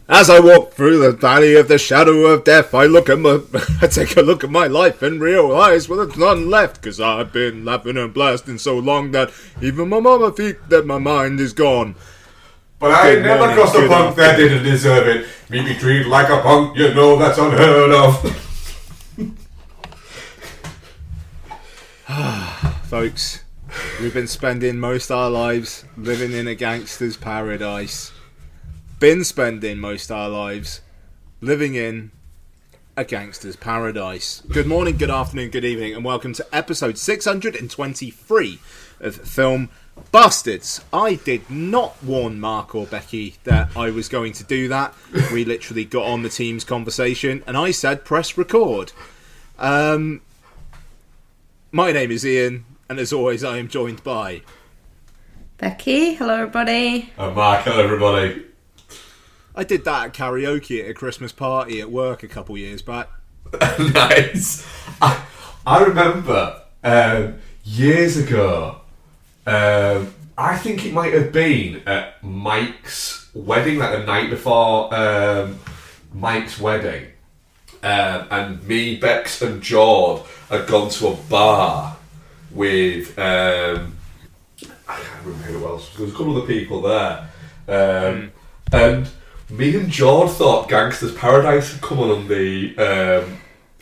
As I walk through the valley of the shadow of death, I take a look at my life and realize, well, there's none left, 'cause I've been laughing and blasting so long that even my mama thinks that my mind is gone. But I never crossed a punk that didn't deserve it. Me be treated like a punk, you know that's unheard of. Folks, we've been spending most our lives living in a gangster's paradise. Been spending most our lives living in a gangster's paradise. Good morning, good afternoon, good evening, and welcome to episode 623 of Film Bastards. I did not warn Mark or Becky that I was going to do that. We literally got on the Teams conversation and I said press record. My name is Ian, and as always I am joined by Becky. Hello everybody. And Mark, hello everybody. I did that at karaoke at a Christmas party at work a couple years back. Nice. I remember years ago, I think it might have been at Mike's wedding, like the night before Mike's wedding. And me, Bex and Jord had gone to a bar with, I can't remember who else, there was a couple of the people there. And me and Jord thought Gangster's Paradise had come on the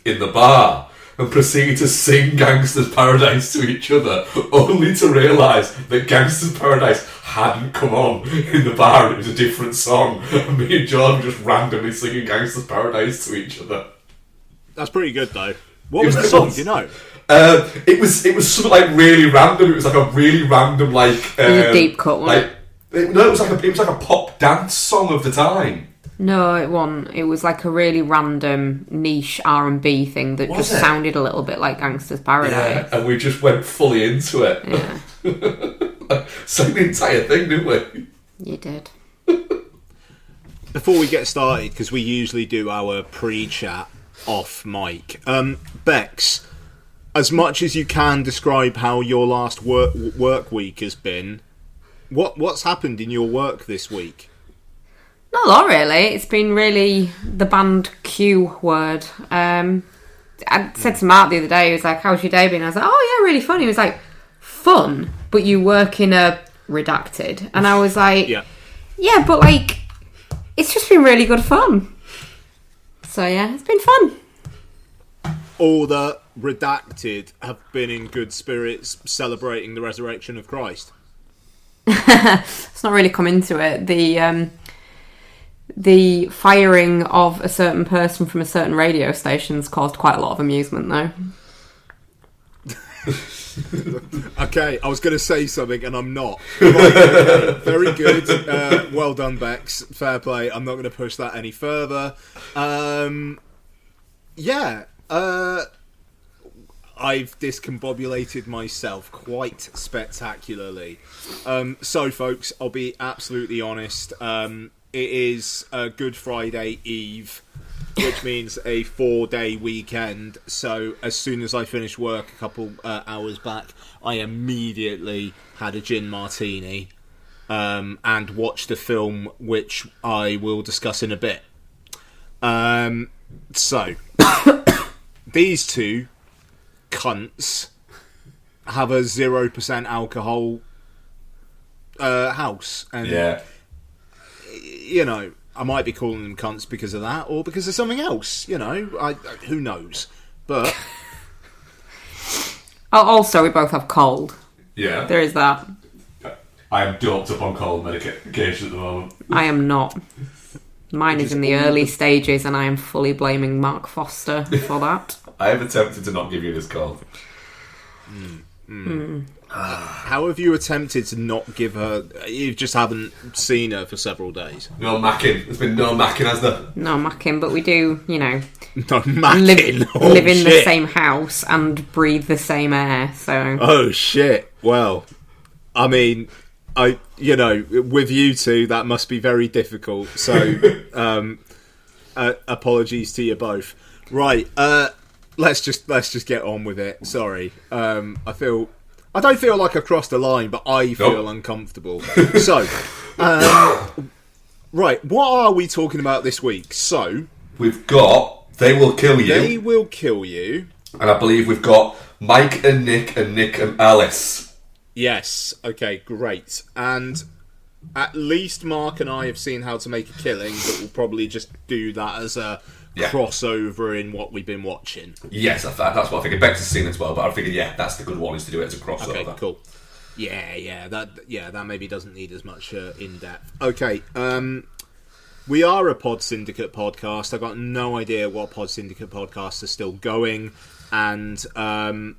in the bar and proceeded to sing Gangster's Paradise to each other, only to realise that Gangster's Paradise hadn't come on in the bar and it was a different song, and me and Jord were just randomly singing Gangster's Paradise to each other. That's pretty good though. What was the song, do you know? It was something like really random. It was like a really random a deep cut one. It was like a pop dance song of the time. No, it wasn't. It was like a really random niche R&B thing that sounded a little bit like Gangster's Paradise. Yeah, and we just went fully into it. Yeah. Sang the entire thing, didn't we? You did. Before we get started, because we usually do our pre-chat off mic, Bex, as much as you can describe how your last work week has been, what's happened in your work this week? Not a lot, really. It's been really the band Q word. I said to Mark the other day, he was like, how's your day been? I was like, oh yeah, really fun. He was like, fun? But you work in a redacted. And I was like, yeah, but like, it's just been really good fun. So yeah, it's been fun. All the redacted have been in good spirits celebrating the resurrection of Christ. It's not really come into it. The firing of a certain person from a certain radio station's caused quite a lot of amusement, though. Okay, I was going to say something and I'm not. Right, okay, very good. Well done, Bex. Fair play. I'm not going to push that any further. I've discombobulated myself quite spectacularly. So, folks, I'll be absolutely honest. It is a Good Friday Eve, which means a 4-day weekend. So, as soon as I finished work a couple hours back, I immediately had a gin martini and watched a film, which I will discuss in a bit. So, these two cunts have a 0% alcohol house, and you know, I might be calling them cunts because of that or because of something else, you know, who knows, but also we both have cold. Yeah, there is that. I am doped up on cold medication at the moment. I am not. Mine is in the early stages and I am fully blaming Mark Foster for that. I have attempted to not give you this cold. How have you attempted to not give her? You just haven't seen her for several days. No macking. There's been no macking, has there? No macking, but we do, you know, no macking. live in the same house and breathe the same air. So. Oh shit! Well, I mean, with you two, that must be very difficult. So, apologies to you both. Right. Let's just get on with it. Sorry. I don't feel like I've crossed the line, but I feel uncomfortable. So, Right, what are we talking about this week? So, We've got They Will Kill You. They Will Kill You. And I believe we've got Mike and Nick and Alice. Yes, okay, great. And at least Mark and I have seen How to Make a Killing, but we'll probably just do that as a crossover in what we've been watching. Yes, that's what I figured. Bex has seen it as well, but I figured, that's the good one, is to do it as a crossover. Okay, cool. Yeah, that maybe doesn't need as much in-depth. Okay, we are a Pod Syndicate podcast. I've got no idea what Pod Syndicate podcasts are still going, and Tin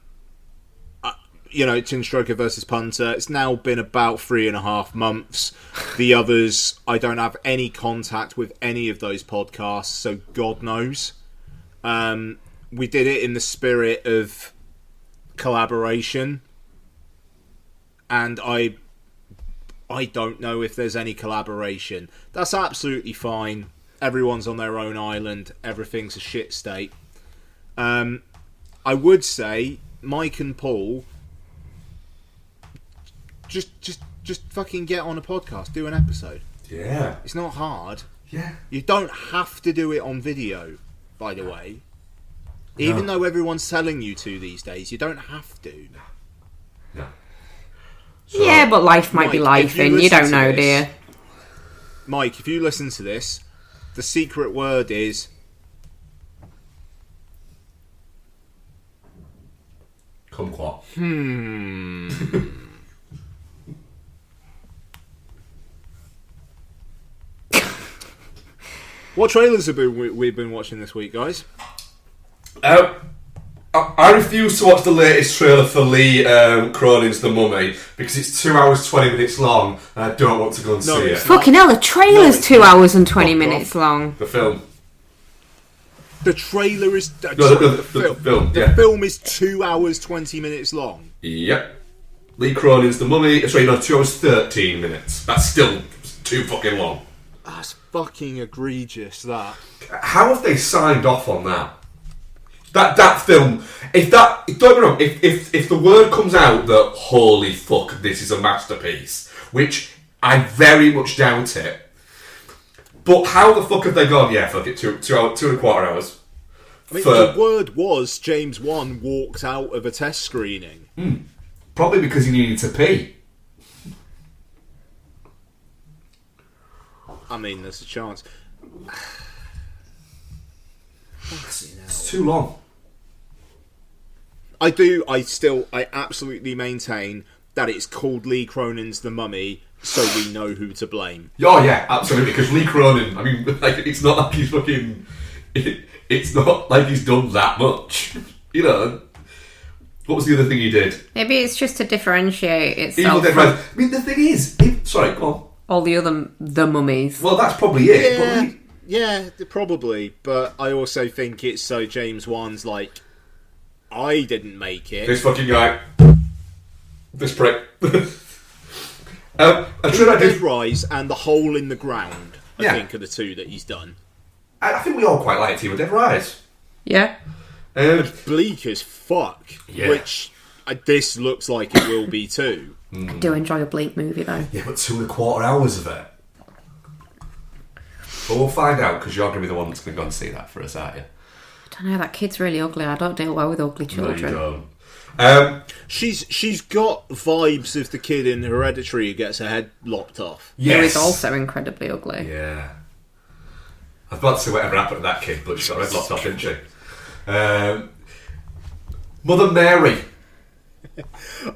Stroker versus Punter. It's now been about 3.5 months. The others, I don't have any contact with any of those podcasts, so God knows. We did it in the spirit of collaboration, and I don't know if there's any collaboration. That's absolutely fine. Everyone's on their own island. Everything's a shit state. I would say Mike and Paul, just fucking get on a podcast, do an episode. Yeah. It's not hard. Yeah. You don't have to do it on video, by the way. Even though everyone's telling you to these days, you don't have to. No. So, Yeah, but life might be Mike, life, and you don't know, do you? Mike, if you listen to this, the secret word is... kumquat. What trailers have we been watching this week, guys? I refuse to watch the latest trailer for Lee Cronin's The Mummy because it's 2 hours 20 minutes long and I don't want to go and see it. Fucking hell, the trailer's 2 hours and 20 minutes long. The film. The trailer is... The film, yeah. The film is 2 hours 20 minutes long. Yep. Lee Cronin's The Mummy. Sorry, no, 2 hours 13 minutes. That's still too fucking long. That's fucking egregious, that. How have they signed off on that? That film, don't get me wrong, if the word comes out that holy fuck, this is a masterpiece, which I very much doubt it, but how the fuck have they gone? Yeah, fuck it, 2.25 hours. I mean, the word was James Wan walked out of a test screening. Probably because he needed to pee. I mean, there's a chance. It's too long. I absolutely maintain that it's called Lee Cronin's The Mummy, so we know who to blame. Oh yeah, absolutely, because Lee Cronin, I mean, like, it's not like he's fucking... It's not like he's done that much. You know? What was the other thing he did? Maybe it's just to differentiate Evil itself Dead from Rise. I mean, the thing is... Sorry, go on. all the other The Mummies. Well, that's probably it. Yeah, probably. But I also think it's so James Wan's like, I didn't make it. This fucking guy. This prick. Dead Rise and The Hole in the Ground, I think, are the two that he's done. I think we all quite like Evil Dead Rise. Yeah. Bleak as fuck, which this looks like it will be too. I do enjoy a bleak movie, though. Yeah, but 2.25 hours of it. But we'll find out, because you're going to be the one that's going to go and see that for us, aren't you? I don't know, that kid's really ugly. I don't deal well with ugly children. No, you don't. She's got vibes of the kid in Hereditary who gets her head lopped off. Yes. Who is also incredibly ugly. Yeah. I was about to say whatever happened to that kid, but she got her head lopped off, didn't she? Mother Mary.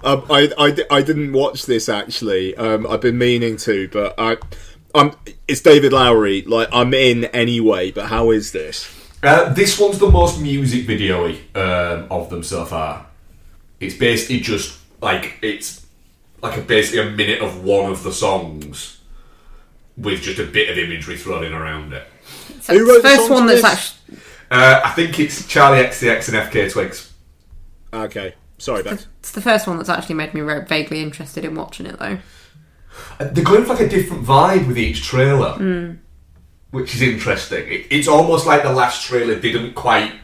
I didn't watch this actually. I've been meaning to, but it's David Lowery. Like, I'm in anyway. But how is this? This one's the most music video-y of them so far. It's basically just like basically a minute of one of the songs with just a bit of imagery thrown in around it. So it's the first one that's actually... I think it's Charlie XCX and FK Twigs. Okay. Sorry, Bex. It's the first one that's actually made me vaguely interested in watching it, though. They're going for like a different vibe with each trailer, which is interesting. It's almost like the last trailer didn't quite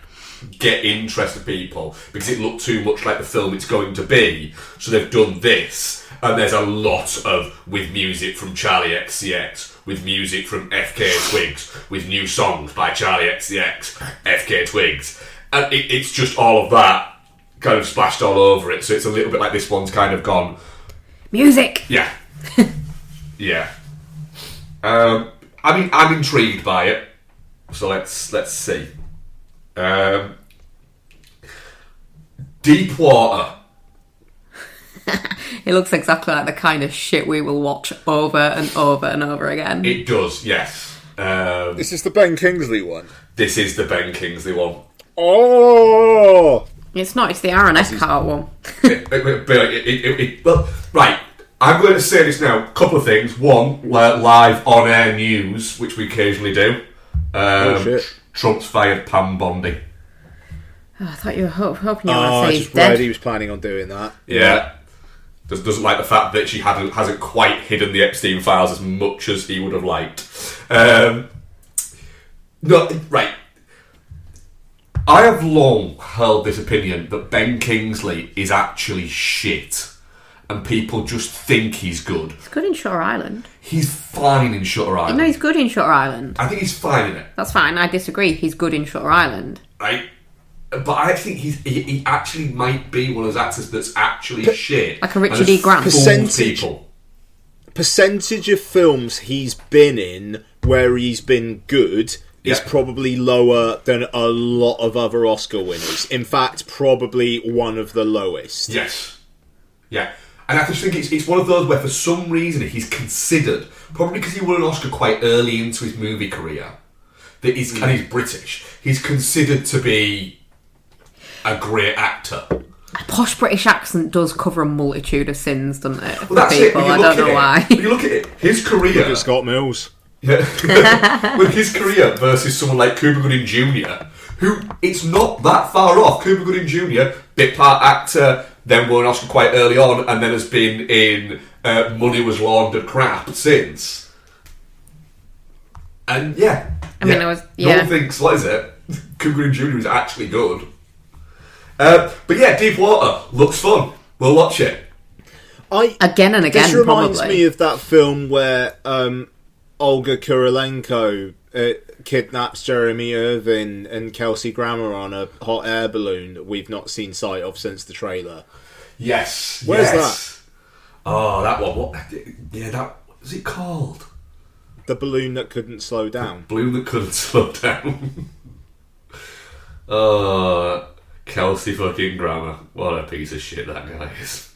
get interest of people because it looked too much like the film it's going to be. So they've done this, and there's a lot of with music from Charlie XCX, with music from FK Twigs, with new songs by Charlie XCX, FK Twigs. And it's just all of that kind of splashed all over it. So it's a little bit like this one's kind of gone... Music! Yeah. Yeah. I mean, I'm intrigued by it. So let's see. Deep Water. It looks exactly like the kind of shit we will watch over and over and over again. It does, yes. This is the Ben Kingsley one. This is the Ben Kingsley one. Oh! It's not, it's the Aaron Eckhart one. Well, right. I'm going to say this now. Couple of things. One, live on-air news, which we occasionally do. Shit. Trump's fired Pam Bondi. Oh, I thought you were hoping you were going to I say he's just read dead. he was planning on doing that. Yeah. Doesn't like the fact that she hasn't quite hidden the Epstein files as much as he would have liked. No, right. I have long held this opinion that Ben Kingsley is actually shit. And people just think he's good. He's good in Shutter Island. He's fine in Shutter Island. No, he's good in Shutter Island. I think he's fine in it. That's fine, I disagree. He's good in Shutter Island. Right? But I think he actually might be one of those actors that's actually shit. Like a Richard E. Grant. Percentage of films he's been in where he's been good is probably lower than a lot of other Oscar winners. In fact, probably one of the lowest. Yes. Yeah. And I just think it's one of those where for some reason he's considered, probably because he won an Oscar quite early into his movie career, that he's British, he's considered to be a great actor. A posh British accent does cover a multitude of sins, doesn't it? Well, that's people. it. I don't know why. When you look at it, his career... Look at Scott Mills. Yeah. With his career versus someone like Cuba Gooding Jr., who, it's not that far off. Cuba Gooding Jr., bit part actor, then won an Oscar quite early on, and then has been in Money Was Laundered crap since. And I mean, I was... No one thinks, what is it? Cuba Gooding Jr. is actually good. But yeah, Deep Water looks fun. We'll watch it. Again and again, This reminds probably. me of that film where Olga Kurylenko kidnaps Jeremy Irvin and Kelsey Grammer on a hot air balloon that we've not seen sight of since the trailer. Yes. Where's that? Oh, that one. What? Yeah, that... What's it called? The balloon that couldn't slow down. Balloon that couldn't slow down. Oh... Kelsey fucking Grammer. What a piece of shit that guy is.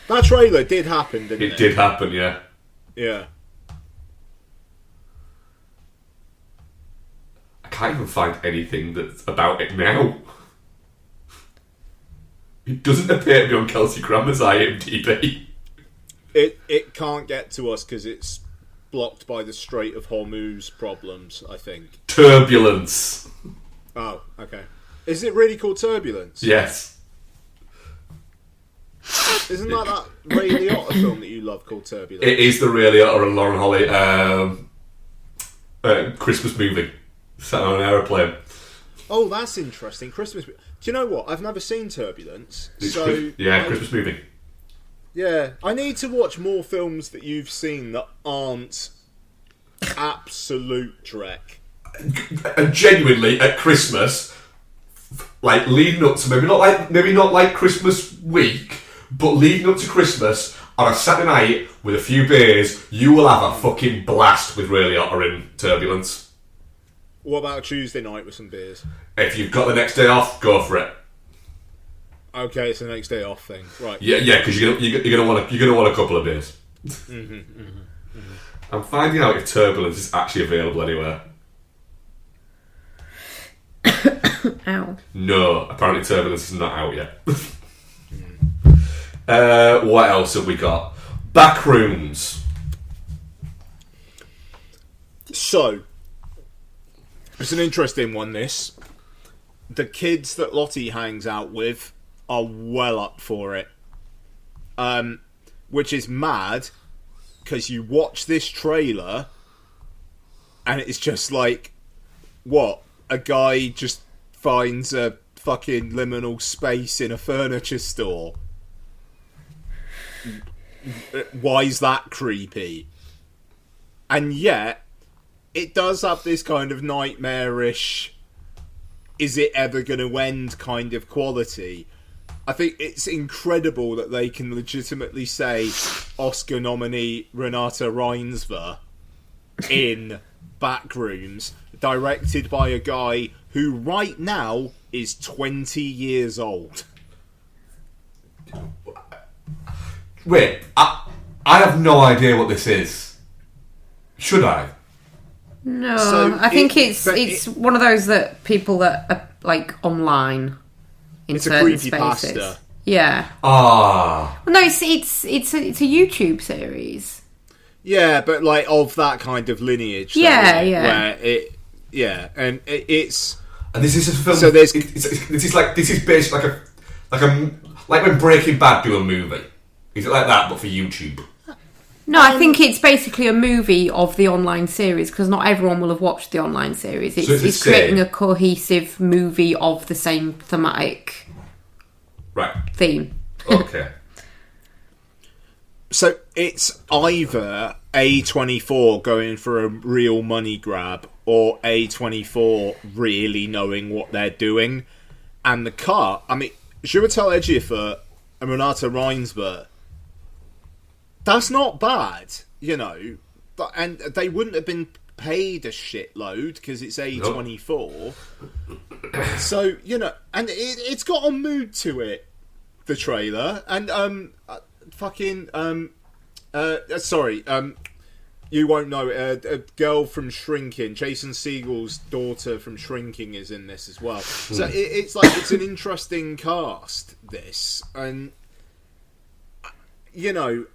That trailer did happen, didn't it? It did happen, yeah. Yeah. I can't even find anything that's about it now. It doesn't appear to be on Kelsey Grammer's IMDb. It can't get to us because it's blocked by the Strait of Hormuz problems, I think. Turbulence. Oh, okay. Is it really called Turbulence? Yes. Isn't that Ray Liotta film that you love called Turbulence? It is the Ray Liotta and Lauren Holly Christmas movie. Sat on an aeroplane. Oh, that's interesting. Christmas. Do you know what? I've never seen Turbulence. Christmas movie. Yeah, I need to watch more films that you've seen that aren't absolute dreck. And genuinely, at Christmas, like leading up to maybe not like Christmas week, but leading up to Christmas on a Saturday night with a few beers, you will have a fucking blast with Ray Liotta in Turbulence. What about Tuesday night with some beers? If you've got the next day off, go for it. Okay, it's the next day off thing, right? Yeah, because you're gonna want a couple of beers. I'm finding out if Turbulence is actually available anywhere. Ow. No, apparently Turbulence is not out yet. What else have we got? Backrooms. So, it's an interesting one, this. The kids that Lottie hangs out with are well up for it. Which is mad, because you watch this trailer, and it's just like, what? A guy just finds a fucking liminal space in a furniture store. why is that creepy? And yet, it does have this kind of nightmarish, is it ever going to end kind of quality. I think it's incredible that they can legitimately say Oscar nominee Renata Reinsver in Backrooms, directed by a guy who right now is 20 years old. Wait, I have no idea what this is. Should I? No, So I think it's one of those that people that are like online in It's a certain creepypasta. spaces. Yeah. Ah. Well, no, it's a YouTube series. Yeah, but like of that kind of lineage. though, Yeah, isn't it? yeah. And it's And this is a film. So there's- this is based like when Breaking Bad do a movie. Is it like that, but for YouTube? No, I think it's basically a movie of the online series because not everyone will have watched the online series. It's, So it's the it's creating same. a cohesive movie of the same thematic Right. theme. Okay. So it's either A24 going for a real money grab or A24 really knowing what they're doing. And the car, I mean, Chiwetel Ejiofor and Renata Reinsver, that's not bad, you know. And they wouldn't have been paid a shitload because it's A24. So, you know, and it's got a mood to it, the trailer. And, you won't know it. A girl from Shrinking, Jason Segel's daughter from Shrinking, is in this as well. So it's like it's an interesting cast. This, and you know,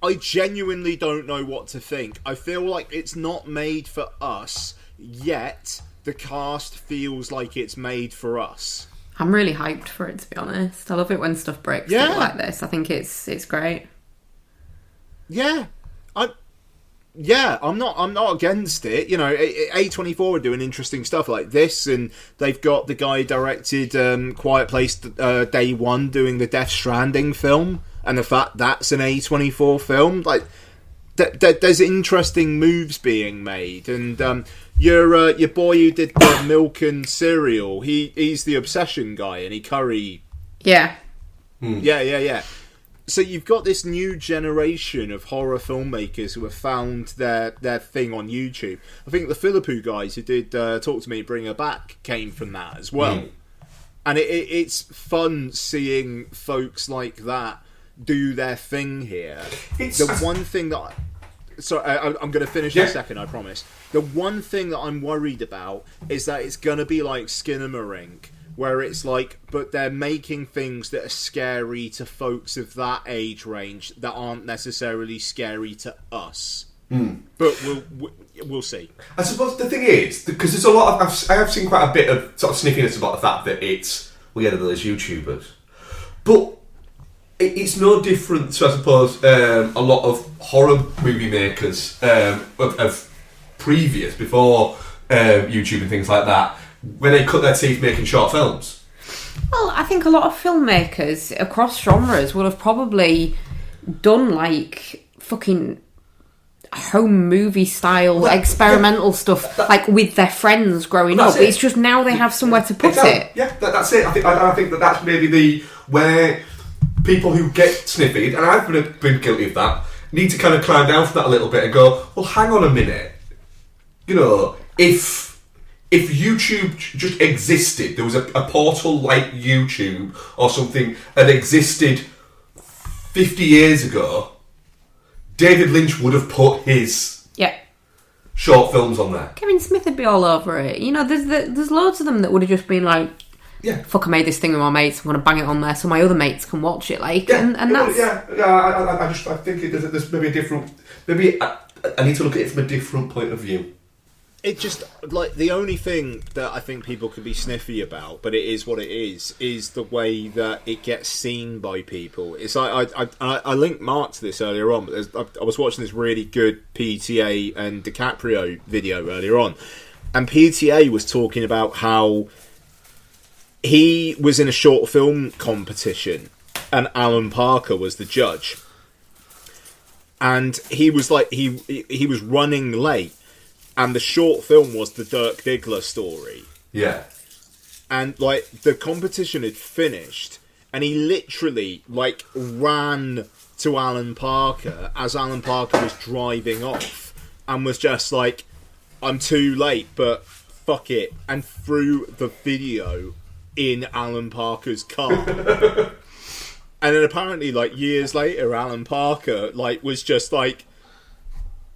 I genuinely don't know what to think. I feel like it's not made for us yet. The cast feels like it's made for us. I'm really hyped for it, to be honest. I love it when stuff breaks Yeah. through like this. I think it's great. Yeah, I'm not against it. You know, A24 are doing interesting stuff like this, and they've got the guy who directed Quiet Place Day One doing the Death Stranding film, and the fact that's an A24 film, like there's interesting moves being made, and your boy who did the Milk and Cereal, he's the Obsession guy, and he curry. Yeah. Yeah. So you've got this new generation of horror filmmakers who have found their thing on YouTube. I think the Philippou guys who did Talk to Me, Bring Her Back came from that as well. And it's fun seeing folks like that do their thing here. One thing that... I'm going to finish in a second, I promise. The one thing that I'm worried about is that it's going to be like Skinamarink, where it's like, but they're making things that are scary to folks of that age range that aren't necessarily scary to us. But we'll see. I suppose the thing is, because there's a lot of... I have seen quite a bit of sort of sniffiness about the fact that it's... those YouTubers. But it's no different to, I suppose, a lot of horror movie makers of previous, before YouTube and things like that, when they cut their teeth making short films. Well, I think a lot of filmmakers across genres will have probably done like fucking home movie style experimental stuff like with their friends growing up. It's just now they have somewhere to put it. Yeah, that's it. I think that's maybe where people who get sniffy, and I've been guilty of that, need to kind of climb down from that a little bit and go, well, hang on a minute. You know, if YouTube just existed, there was a portal like YouTube or something that existed 50 years ago, David Lynch would have put his short films on there. Kevin Smith would be all over it. You know, there's loads of them that would have just been like, fuck, I made this thing with my mates, I'm going to bang it on there so my other mates can watch it. Like, and that's... I think there's maybe a different... Maybe I need to look at it from a different point of view. It just, like, the only thing that I think people can be sniffy about, but it is what it is the way that it gets seen by people. It's like, I linked Mark to this earlier on, but I was watching this really good PTA and DiCaprio video earlier on, and PTA was talking about how he was in a short film competition, and Alan Parker was the judge. And he was like, he was running late, and the short film was the Dirk Diggler story. Yeah. And, like, the competition had finished, and he literally, like, ran to Alan Parker as Alan Parker was driving off, and was just like, I'm too late, but fuck it, and threw the video in Alan Parker's car. And then apparently, like, years later, Alan Parker, like, was just like,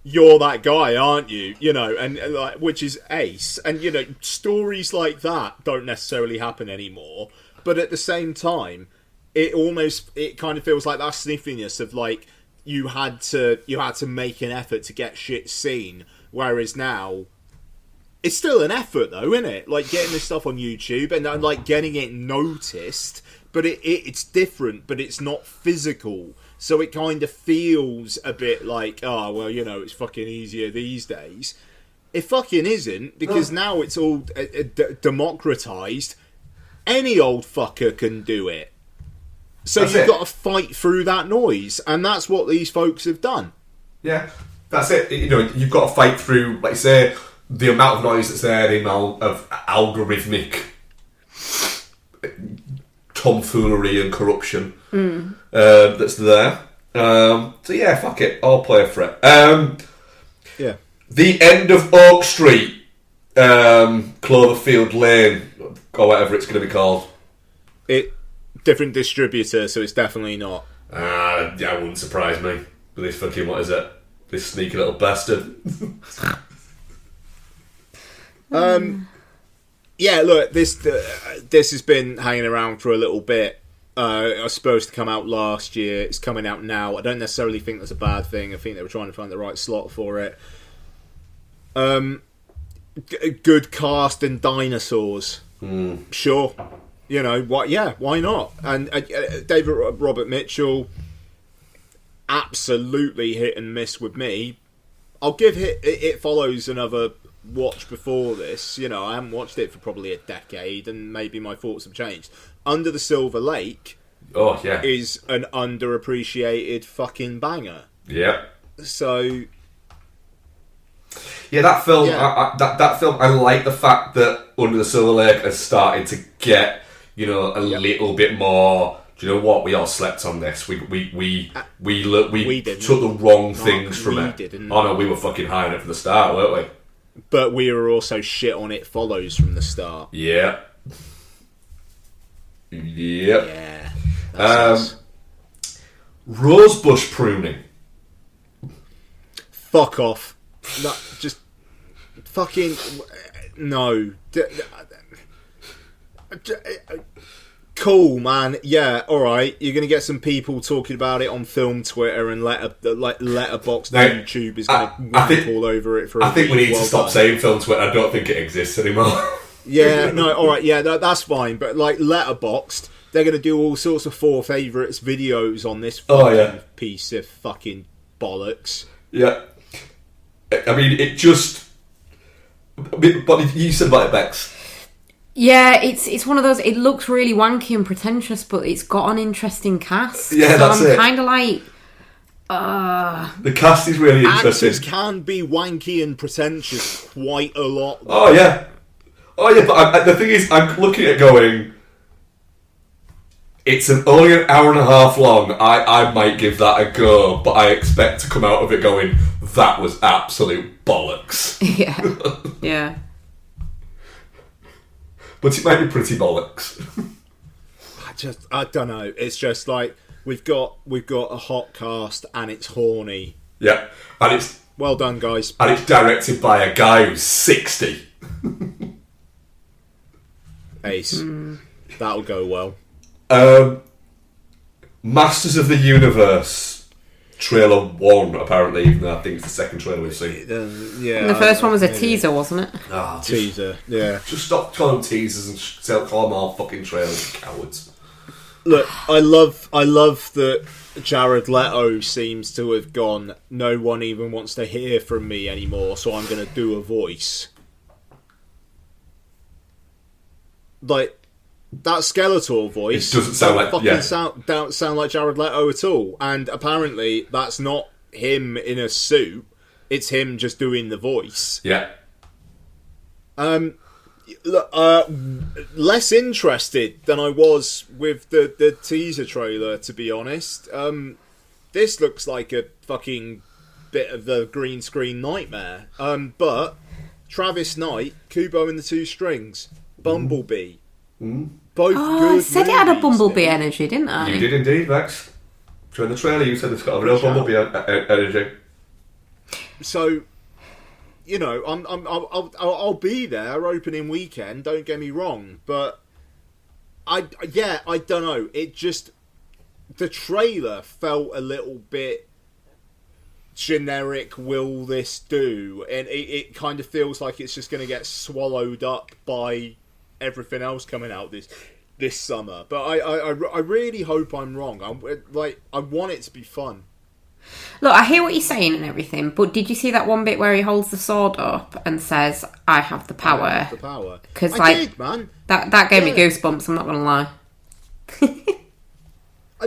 you're that guy, aren't you? You know, and like, which is ace. And, you know, stories like that don't necessarily happen anymore. But at the same time, it kind of feels like that sniffiness of, like, you had to make an effort to get shit seen. Whereas now, it's still an effort, though, isn't it? Like, getting this stuff on YouTube and like, getting it noticed. But it's different, but it's not physical. So it kind of feels a bit like, oh, well, you know, it's fucking easier these days. It fucking isn't, because now it's all democratised. Any old fucker can do it. So you've got to fight through that noise, and that's what these folks have done. Yeah, that's it. You know, you've got to fight through, like you say, the amount of noise that's there, the amount of algorithmic tomfoolery and corruption that's there. So yeah, fuck it, I'll play for it. Yeah. The end of Oak Street, Cloverfield Lane, or whatever it's going to be called. Different distributor, so it's definitely not. That wouldn't surprise me. This fucking, what is it? This sneaky little bastard. Yeah, look, this has been hanging around for a little bit. It was supposed to come out last year. It's coming out now. I don't necessarily think that's a bad thing. I think they were trying to find the right slot for it. Good cast and dinosaurs. Sure. You know, what? Yeah, why not? And David Robert Mitchell, absolutely hit and miss with me. I'll give It Follows another watch before this. You know, I haven't watched it for probably a decade, and maybe my thoughts have changed. Under the Silver Lake is an underappreciated fucking banger. Yeah. So yeah, that film. Yeah. That film. I like the fact that Under the Silver Lake has started to get, you know, a little bit more. Do you know what? We all slept on this. We took the wrong things from it. Didn't. Oh no, we were fucking high on it from the start, weren't we? But we were also shit on It Follows from the start. Yeah. Yep. Yeah. That's rosebush pruning. Fuck off. No, just fucking no. Cool, man. Yeah, all right. You're gonna get some people talking about it on film Twitter, and Letterboxd YouTube is gonna whack all over it for. I think we need to stop saying film Twitter. I don't think it exists anymore. Yeah, no, all right. Yeah, that's fine. But like Letterboxd, they're gonna do all sorts of 4 favourites videos on this piece of fucking bollocks. Yeah. I mean, it just. But you said about it, Bex. Yeah, it's one of those. It looks really wanky and pretentious, but it's got an interesting cast. Yeah, so that's I'm it. Kind of like, the cast is really interesting. Actors can be wanky and pretentious quite a lot. Oh yeah, But the thing is, I'm looking at it going. It's only an hour and a half long. I might give that a go, but I expect to come out of it going, that was absolute bollocks. Yeah, yeah. But it might be pretty bollocks. I don't know. It's just like we've got a hot cast and it's horny. Yeah, and it's well done, guys. And it's directed by a guy who's 60. Ace. That'll go well. Masters of the Universe trailer 1, apparently, even though I think it's the second trailer we've seen. Yeah. And the first one was a teaser, wasn't it? Teaser, yeah. Just stop calling them teasers and call them all fucking trailers, you cowards. Look, I love that Jared Leto seems to have gone, no one even wants to hear from me anymore, so I'm going to do a voice. Like, that Skeletor voice It doesn't sound like don't sound like Jared Leto at all. And apparently, that's not him in a suit. It's him just doing the voice. Yeah. Less interested than I was with the teaser trailer, to be honest. This looks like a fucking bit of the green screen nightmare. But Travis Knight, Kubo and the Two Strings, Bumblebee, both good I said it had a movies, Bumblebee dude. energy, didn't I? You did indeed, Max. During the trailer, you said it's got a real Bumblebee energy. So, you know, I'll be there opening weekend. Don't get me wrong, but I don't know. It just, the trailer felt a little bit generic. Will this do? And it kind of feels like it's just going to get swallowed up by everything else coming out this summer. But I really hope I'm wrong. I want it to be fun. Look, I hear what you're saying and everything, but did you see that one bit where he holds the sword up and says, "I have the power"? I have the power. Because I did, man. That gave me goosebumps. I'm not gonna lie.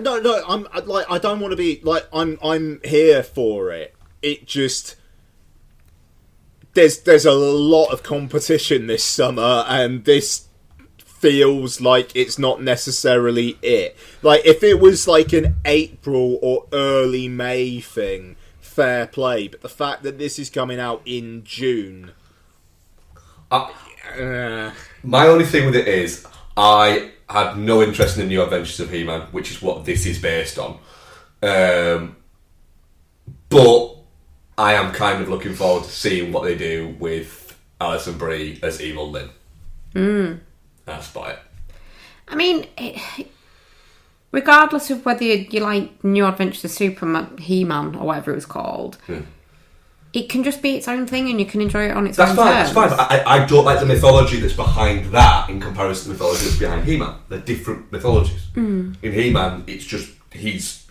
No, I don't want to be like I'm here for it. It just there's a lot of competition this summer, and this feels like it's not necessarily it. Like, if it was like an April or early May thing, fair play. But the fact that this is coming out in June, my only thing with it is, I had no interest in the New Adventures of He-Man, which is what this is based on. But I am kind of looking forward to seeing what they do with Alison Brie as Evil Lynn. That's about it. I mean, regardless of whether you like New Adventures of Superman, He-Man, or whatever it was called, it can just be its own thing, and you can enjoy it on its own terms. That's fine. But I don't like the mythology that's behind that in comparison to the mythology that's behind He-Man. They're different mythologies. In He-Man, it's just he's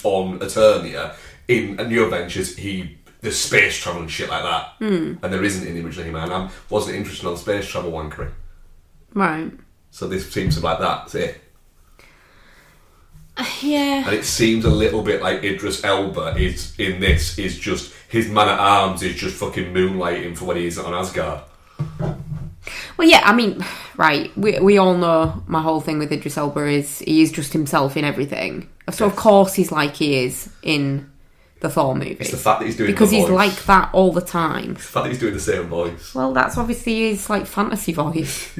on Eternia. In New Adventures, there's space travel and shit like that, and there isn't in the original He-Man. I wasn't interested on space travel wankery. Right. So this seems like that's it. Yeah. And it seems a little bit like Idris Elba is just his man at arms is just fucking moonlighting for when he's on Asgard. Well, yeah, I mean, right, we all know my whole thing with Idris Elba is he is just himself in everything. So of course he's like he is in the Thor movie. It's the fact that he's doing because the he's voice. like that all the time. It's the fact that he's doing the same voice. Well, that's obviously his like fantasy voice.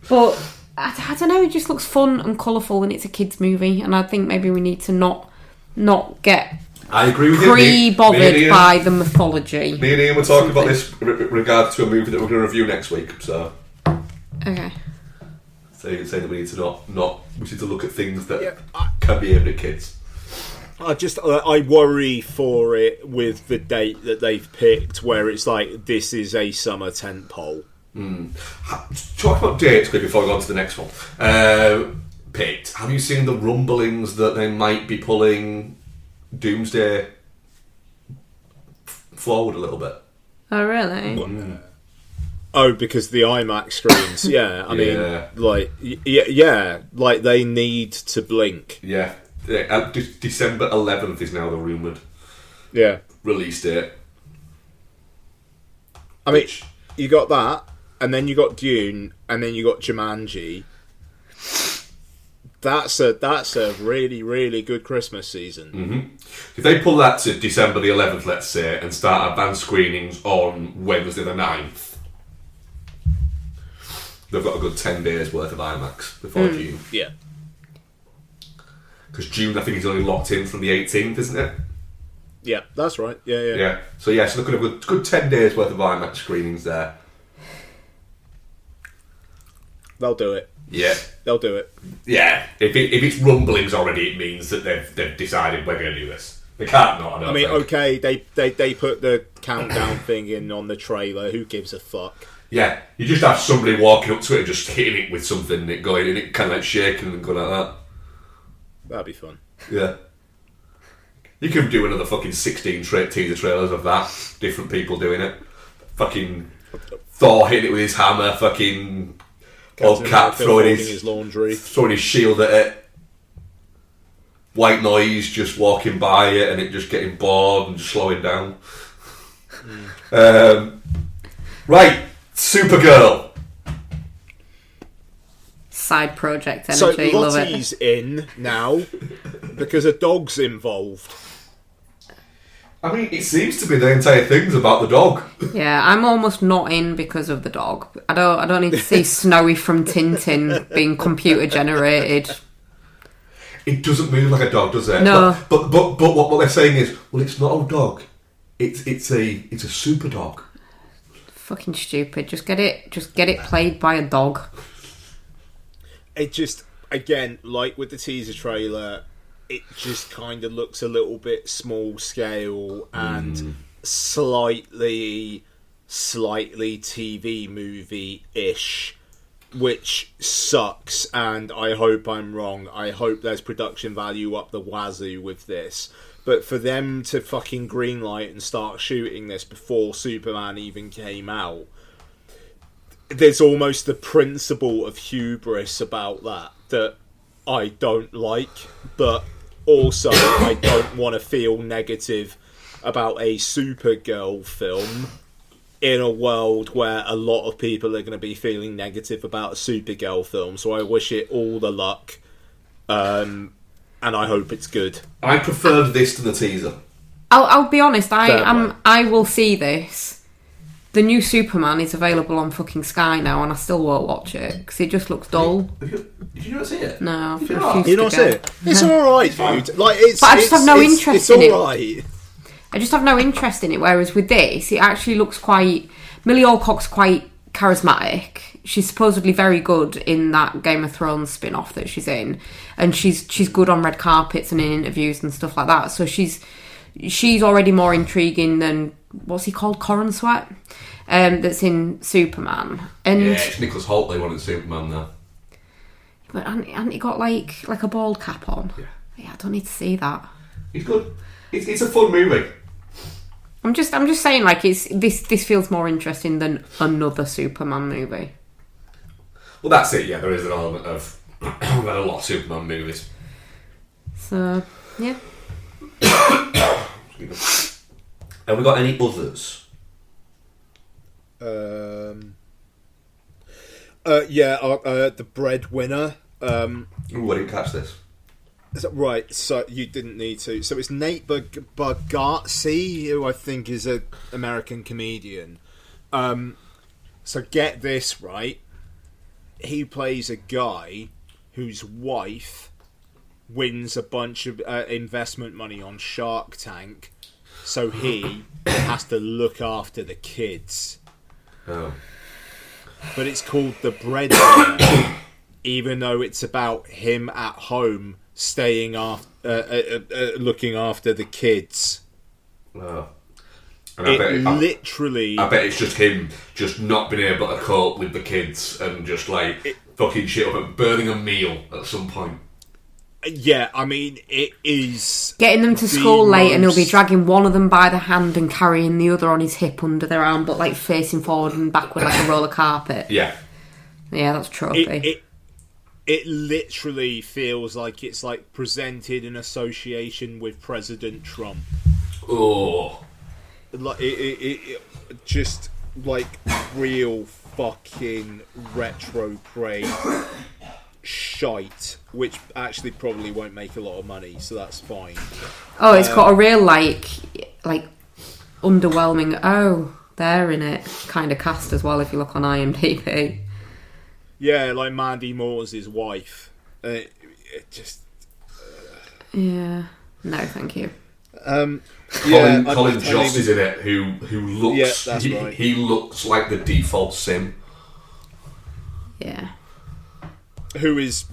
But I don't know. It just looks fun and colourful, and it's a kids' movie. And I think maybe we need to not get I agree with you. Pre-bothered by the mythology. Me and Ian were talking about this with regard to a movie that we're going to review next week. So okay. Saying that we need to we need to look at things that can be aimed at kids. I worry for it with the date that they've picked, where it's like this is a summer tentpole. Talk about dates quickly before we go on to the next one. Picked. Have you seen the rumblings that they might be pulling Doomsday forward a little bit? Oh really? Oh, because the IMAX screens. Yeah, I mean, like they need to blink. Yeah. December 11th is now the rumoured release date. I mean, you got that, and then you got Dune, and then you got Jumanji. That's a really, really good Christmas season. Mm-hmm. If they pull that to December the 11th, let's say, and start advanced screenings on Wednesday the 9th, they've got a good 10 days worth of IMAX before June. Yeah. Because June, I think, is only locked in from the 18th, isn't it? Yeah, that's right. Yeah. So looking at a good 10 days worth of IMAX screenings there. They'll do it. Yeah. They'll do it. Yeah. If it's rumblings already, it means that they've decided we're going to do this. They can't not, I think. Okay, they put the countdown thing in on the trailer. Who gives a fuck? Yeah. You just have somebody walking up to it and just hitting it with something and it going, and it kind of like shaking and going like that. That'd be fun. Yeah. You could do another fucking 16 teaser trailers of that. Different people doing it. Fucking Thor hitting it with his hammer. Fucking Old Cap throwing his laundry. Throwing his shield at it. White noise just walking by it and it just getting bored and just slowing down. Right, Supergirl. Side project energy, So love it. Lottie's in now because a dog's involved. I mean, it seems to be the entire thing's about the dog. Yeah, I'm almost not in because of the dog. I don't need to see Snowy from Tintin being computer generated. It doesn't move like a dog, does it? No. But what they're saying is, well, it's not a dog. It's a super dog. Fucking stupid. Just get it played by a dog. It just, again, like with the teaser trailer, it just kind of looks a little bit small scale and slightly TV movie-ish, which sucks, and I hope I'm wrong. I hope there's production value up the wazoo with this. But for them to fucking greenlight and start shooting this before Superman even came out, there's almost the principle of hubris about that I don't like, but also I don't want to feel negative about a Supergirl film in a world where a lot of people are going to be feeling negative about a Supergirl film. So I wish it all the luck, and I hope it's good. I preferred this to the teaser. I'll be honest. I will see this. The new Superman is available on fucking Sky now, and I still won't watch it because it just looks dull. Did you not see it? No, Did I you not? refuse You to not go. see it? It's alright, dude. Like, But I just have no interest in it. It's alright. I just have no interest in it. Whereas with this, it actually looks quite. Millie Alcock's quite charismatic. She's supposedly very good in that Game of Thrones spin-off that she's in, and she's good on red carpets and in interviews and stuff like that. So she's already more intriguing than what's he called, Corin Sweat, that's in Superman. And Yeah, it's Nicholas Hoult they wanted Superman now. but hasn't he got like a bald cap on? Yeah, I don't need to see that. he's good. It's a fun movie. I'm just saying, like, this feels more interesting than another Superman movie. Well, that's it. Yeah, there is an element of we've had a lot of Superman movies. So yeah. Have we got any others? The Breadwinner. Ooh, I didn't catch this. Right, so you didn't need to. So it's Nate Bargatze, who I think is an American comedian. So get this, right? He plays a guy whose wife wins a bunch of investment money on Shark Tank, so he has to look after the kids. Oh. But it's called The Breadwinner, even though it's about him at home staying looking after the kids. Oh. I bet it's just him just not being able to cope with the kids and just like fucking shit up and burning a meal at some point. Yeah, I mean, it is Getting them to school late and he'll be dragging one of them by the hand and carrying the other on his hip under their arm, but like facing forward and backward like a roller carpet. Yeah. Yeah, that's trophy. It literally feels like it's like presented in association with President Trump. Oh. Like it just like real fucking retrograde shite, which actually probably won't make a lot of money, so that's fine. Oh, it's got a real like underwhelming. Oh, they're in it kind of cast as well. If you look on IMDb. Yeah, like Mandy Moore's his wife. It just. Yeah. No, thank you. Colin Jost is in it, who looks. Yeah, that's right. He looks like the default Sim. Yeah. Who is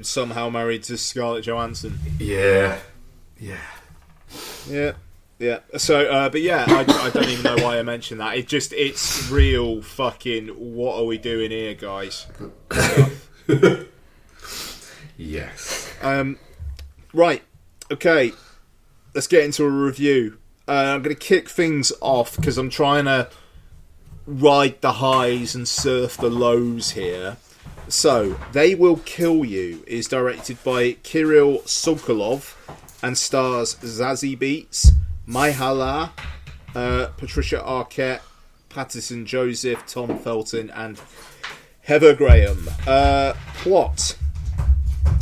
somehow married to Scarlett Johansson. Yeah. So, but yeah, I don't even know why I mentioned that. It's real fucking. What are we doing here, guys? Yes. Right. Okay. Let's get into a review. I'm going to kick things off because I'm trying to ride the highs and surf the lows here. So, They Will Kill You is directed by Kirill Sokolov and stars Zazie Beetz, Myha'la, Patricia Arquette, Patterson Joseph, Tom Felton, and Heather Graham. Plot.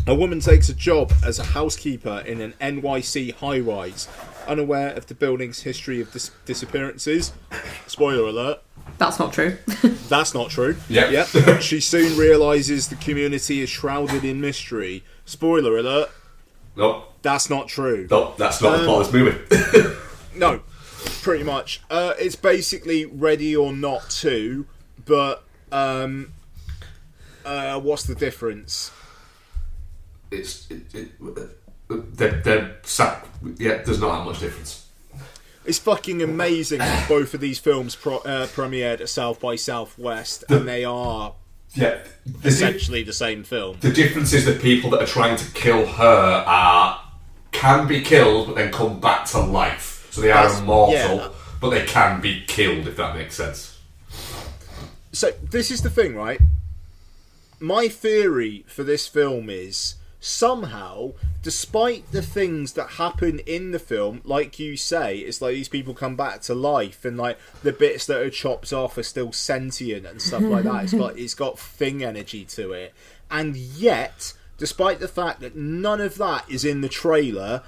A woman takes a job as a housekeeper in an NYC high-rise, unaware of the building's history of disappearances. Spoiler alert. That's not true. That's not true. Yep. She soon realises the community is shrouded in mystery. Spoiler alert. Nope. That's not true. Nope, that's not the plot of this movie. No, pretty much. It's basically Ready or Not 2, but what's the difference? There's not that much difference. It's fucking amazing that both of these films premiered at South by Southwest, and they are essentially the same film. The difference is the people that are trying to kill her can be killed but then come back to life. So they are immortal, but they can be killed, if that makes sense. So this is the thing, right? My theory for this film is, somehow, despite the things that happen in the film, like you say, it's like these people come back to life, and like the bits that are chopped off are still sentient and stuff like that. It's got thing energy to it, and yet, despite the fact that none of that is in the trailer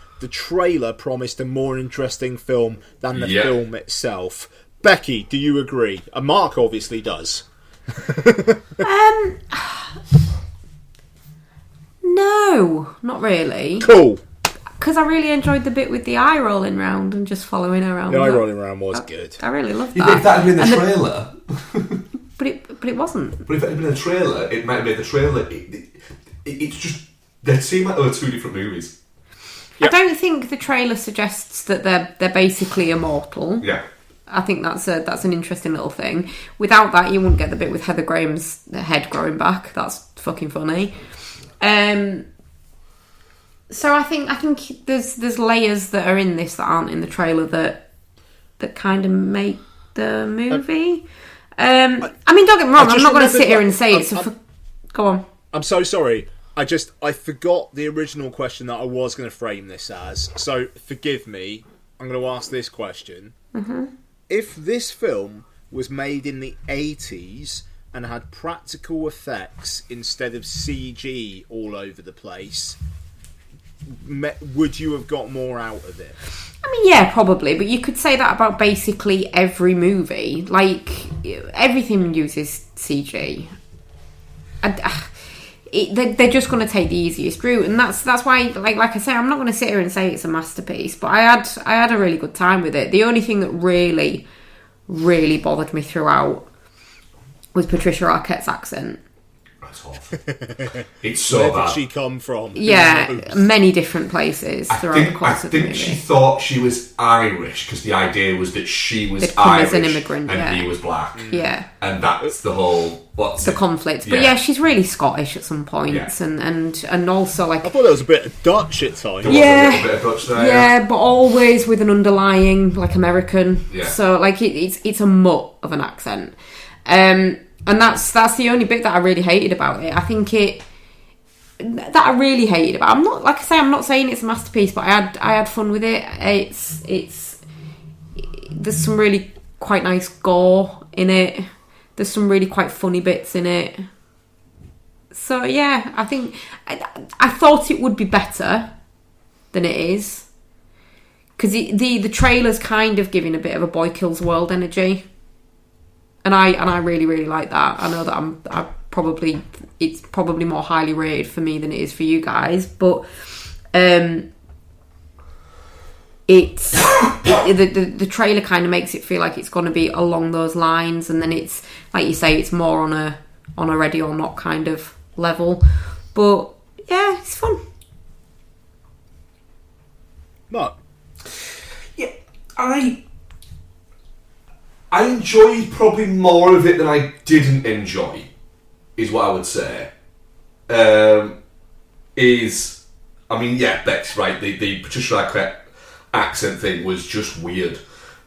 promised a more interesting film than the film itself. Becky, do you agree? And Mark obviously does. No, not really. Cool. Because I really enjoyed the bit with the eye rolling round and just following her around. The eye rolling around was good. I really loved If that. that had been the trailer... But it wasn't. But if it had been a trailer, it might have made the trailer... It's just... They seem like they were two different movies. Yep. I don't think the trailer suggests that they're basically immortal. Yeah. I think that's an interesting little thing. Without that, you wouldn't get the bit with Heather Graham's head growing back. That's fucking funny. So I think there's layers that are in this that aren't in the trailer that kind of make the movie. I mean, don't get me wrong. I'm not going to sit here and say go on. I'm so sorry. I forgot the original question that I was going to frame this as. So forgive me. I'm going to ask this question. Mm-hmm. If this film was made in the 80s and had practical effects instead of CG all over the place, would you have got more out of it? I mean, yeah, probably, but you could say that about basically every movie. Like, everything uses CG. They're just going to take the easiest route, and that's why, like I say, I'm not going to sit here and say it's a masterpiece, but I had a really good time with it. The only thing that really, really bothered me throughout was Patricia Arquette's accent. That's awful. It's so Where bad. did she come from? Yeah, many different places throughout the course of the movie. I think she thought she was Irish because the idea was that she was They'd come Irish as an immigrant, and he was black. Yeah. And that's the whole... What's the conflict. But yeah, she's really Scottish at some points, and also like... I thought there was a bit of Dutch at times. Yeah. A little bit of Dutch there, yeah, but always with an underlying, like, American. Yeah. So, like, it's a mutt of an accent. And that's the only bit that I really hated about it. I think that I really hated about. I'm not, like I say, I'm not saying it's a masterpiece, but I had fun with it. There's some really quite nice gore in it. There's some really quite funny bits in it. So yeah, I think I thought it would be better than it is, because the trailer's kind of giving a bit of a Boy Kills World energy. And I really, really like that. I know that it's probably more highly rated for me than it is for you guys, but the trailer kind of makes it feel like it's going to be along those lines, and then it's, like you say, it's more on a Ready or Not kind of level. But yeah, it's fun. Mark? Yeah, I enjoyed probably more of it than I didn't enjoy, is what I would say. Beck's right, the Patricia Arquette accent thing was just weird.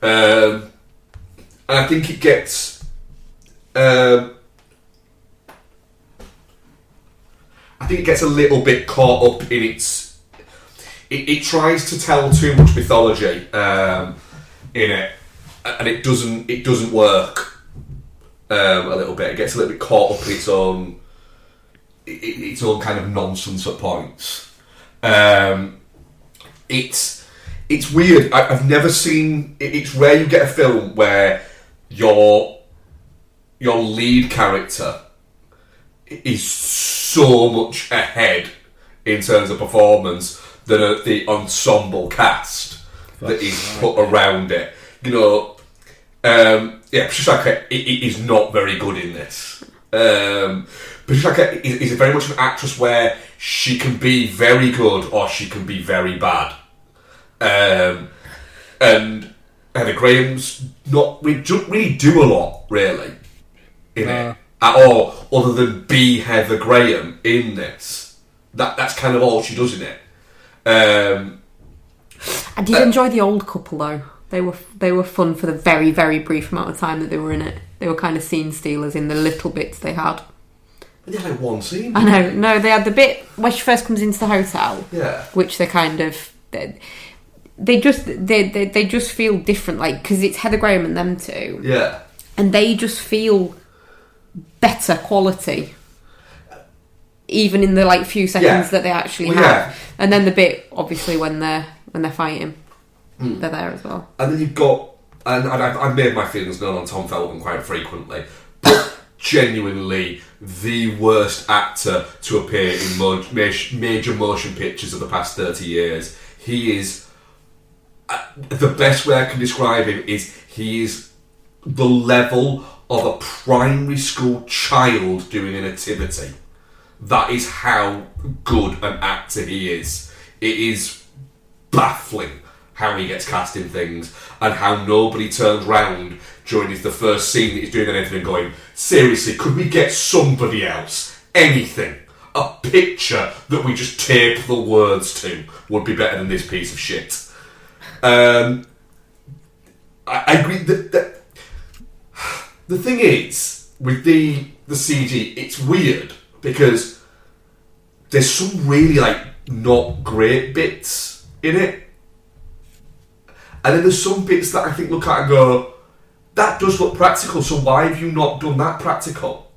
And I think it gets... I think it gets a little bit caught up in its. It tries to tell too much mythology in it, and it doesn't work a little bit. It gets a little bit caught up in its own kind of nonsense at points. It's weird. I've never seen. It's rare you get a film where your lead character is so much ahead in terms of performance than the ensemble cast that is put around it. You know, Patricia is not very good in this. Patricia is very much an actress where she can be very good or she can be very bad. And Heather Graham's don't really do a lot, really, in it at all, other than be Heather Graham in this. That's kind of all she does in it. I did enjoy the old couple though. They were fun for the very, very brief amount of time that they were in it. They were kind of scene stealers in the little bits they had. They had like one scene. I know. No, they had the bit where she first comes into the hotel. Yeah. Which they kind of they just feel different, like because it's Heather Graham and them two. Yeah. And they just feel better quality, even in the like few seconds that they actually have. Yeah. And then the bit obviously when they're fighting, they're there as well. And then you've got, and I've made my feelings known on Tom Felton quite frequently, but genuinely the worst actor to appear in major motion pictures of the past 30 years. He is, the best way I can describe him is he is the level of a primary school child doing a nativity. That is how good an actor he is. It is baffling how he gets cast in things and how nobody turns round during the first scene that he's doing anything and going, seriously, could we get somebody else? Anything. A picture that we just tape the words to would be better than this piece of shit. I agree that the thing is, with the CG, it's weird because there's some really not great bits in it. And then there's some bits that I think look at and go, that does look practical, so why have you not done that practical?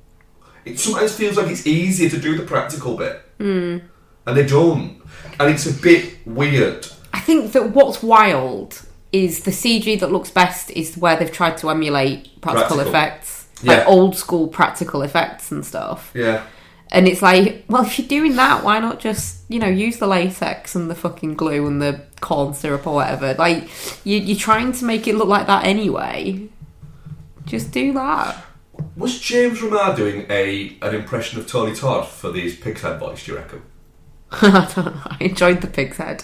It sometimes feels like it's easier to do the practical bit. And they don't. And it's a bit weird. I think that what's wild is the CG that looks best is where they've tried to emulate practical effects. Like old school practical effects and stuff. Yeah. And it's like, well, if you're doing that, why not just, use the latex and the fucking glue and the corn syrup or whatever? Like, you're trying to make it look like that anyway. Just do that. Was James Remar doing an impression of Tony Todd for these pig's head voice, do you reckon? I don't know. I enjoyed the pig's head.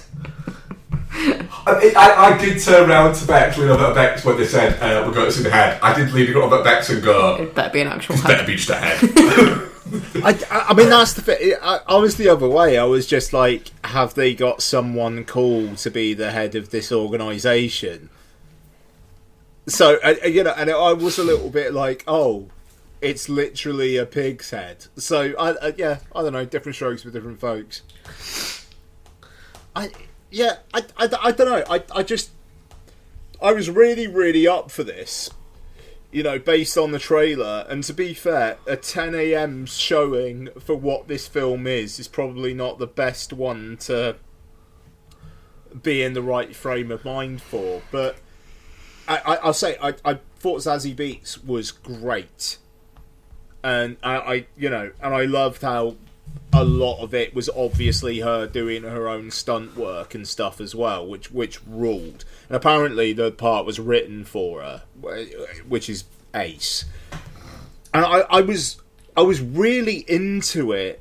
I did turn around to Bex, lean over at Bex when they said, we're going to see the head. I did lean over at Bex and go, it better be an actual head. It better be just a head. I mean, that's the thing. I was the other way. I was just like, have they got someone cool to be the head of this organisation? So, and I was a little bit like, oh, it's literally a pig's head. So, I don't know, different strokes for different folks. I don't know. I was really, really up for this, based on the trailer. And to be fair, a 10 a.m. showing for what this film is probably not the best one to be in the right frame of mind for. But I'll say I thought Zazie Beetz was great, and I loved how a lot of it was obviously her doing her own stunt work and stuff as well, which ruled. And apparently the part was written for her, which is ace. And I was really into it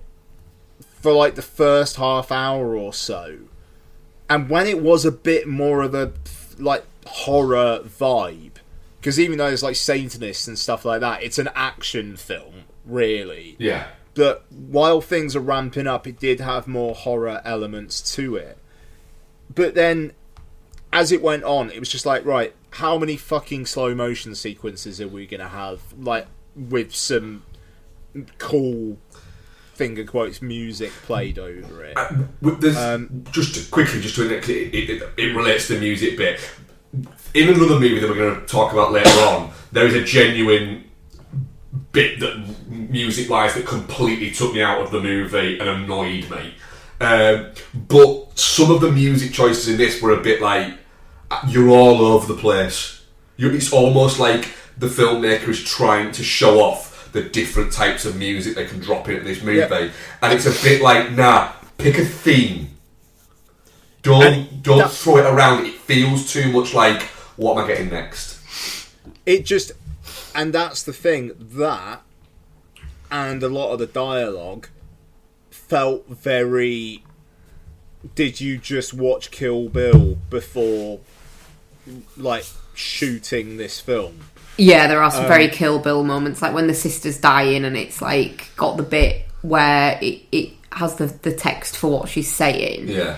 for the first half hour or so, and when it was a bit more of a horror vibe, because even though there's Satanists and stuff like that, it's an action film, really. Yeah. But while things are ramping up, it did have more horror elements to it. But then, as it went on, it was just right, how many fucking slow motion sequences are we going to have? With some cool finger quotes music played over it. Just quickly, just to it relates to the music bit. In another movie that we're going to talk about later on, there is a genuine bit that music-wise that completely took me out of the movie and annoyed me. But some of the music choices in this were a bit like, you're all over the place. It's almost like the filmmaker is trying to show off the different types of music they can drop into this movie. Yep. And it's a bit like, nah, pick a theme. Don't throw it around. It feels too much like, what am I getting next? And that's the thing, that and a lot of the dialogue felt very, did you just watch Kill Bill before, like, shooting this film? Yeah, there are some very Kill Bill moments, like when the sister's dying and it's like got the bit where it has the text for what she's saying. Yeah.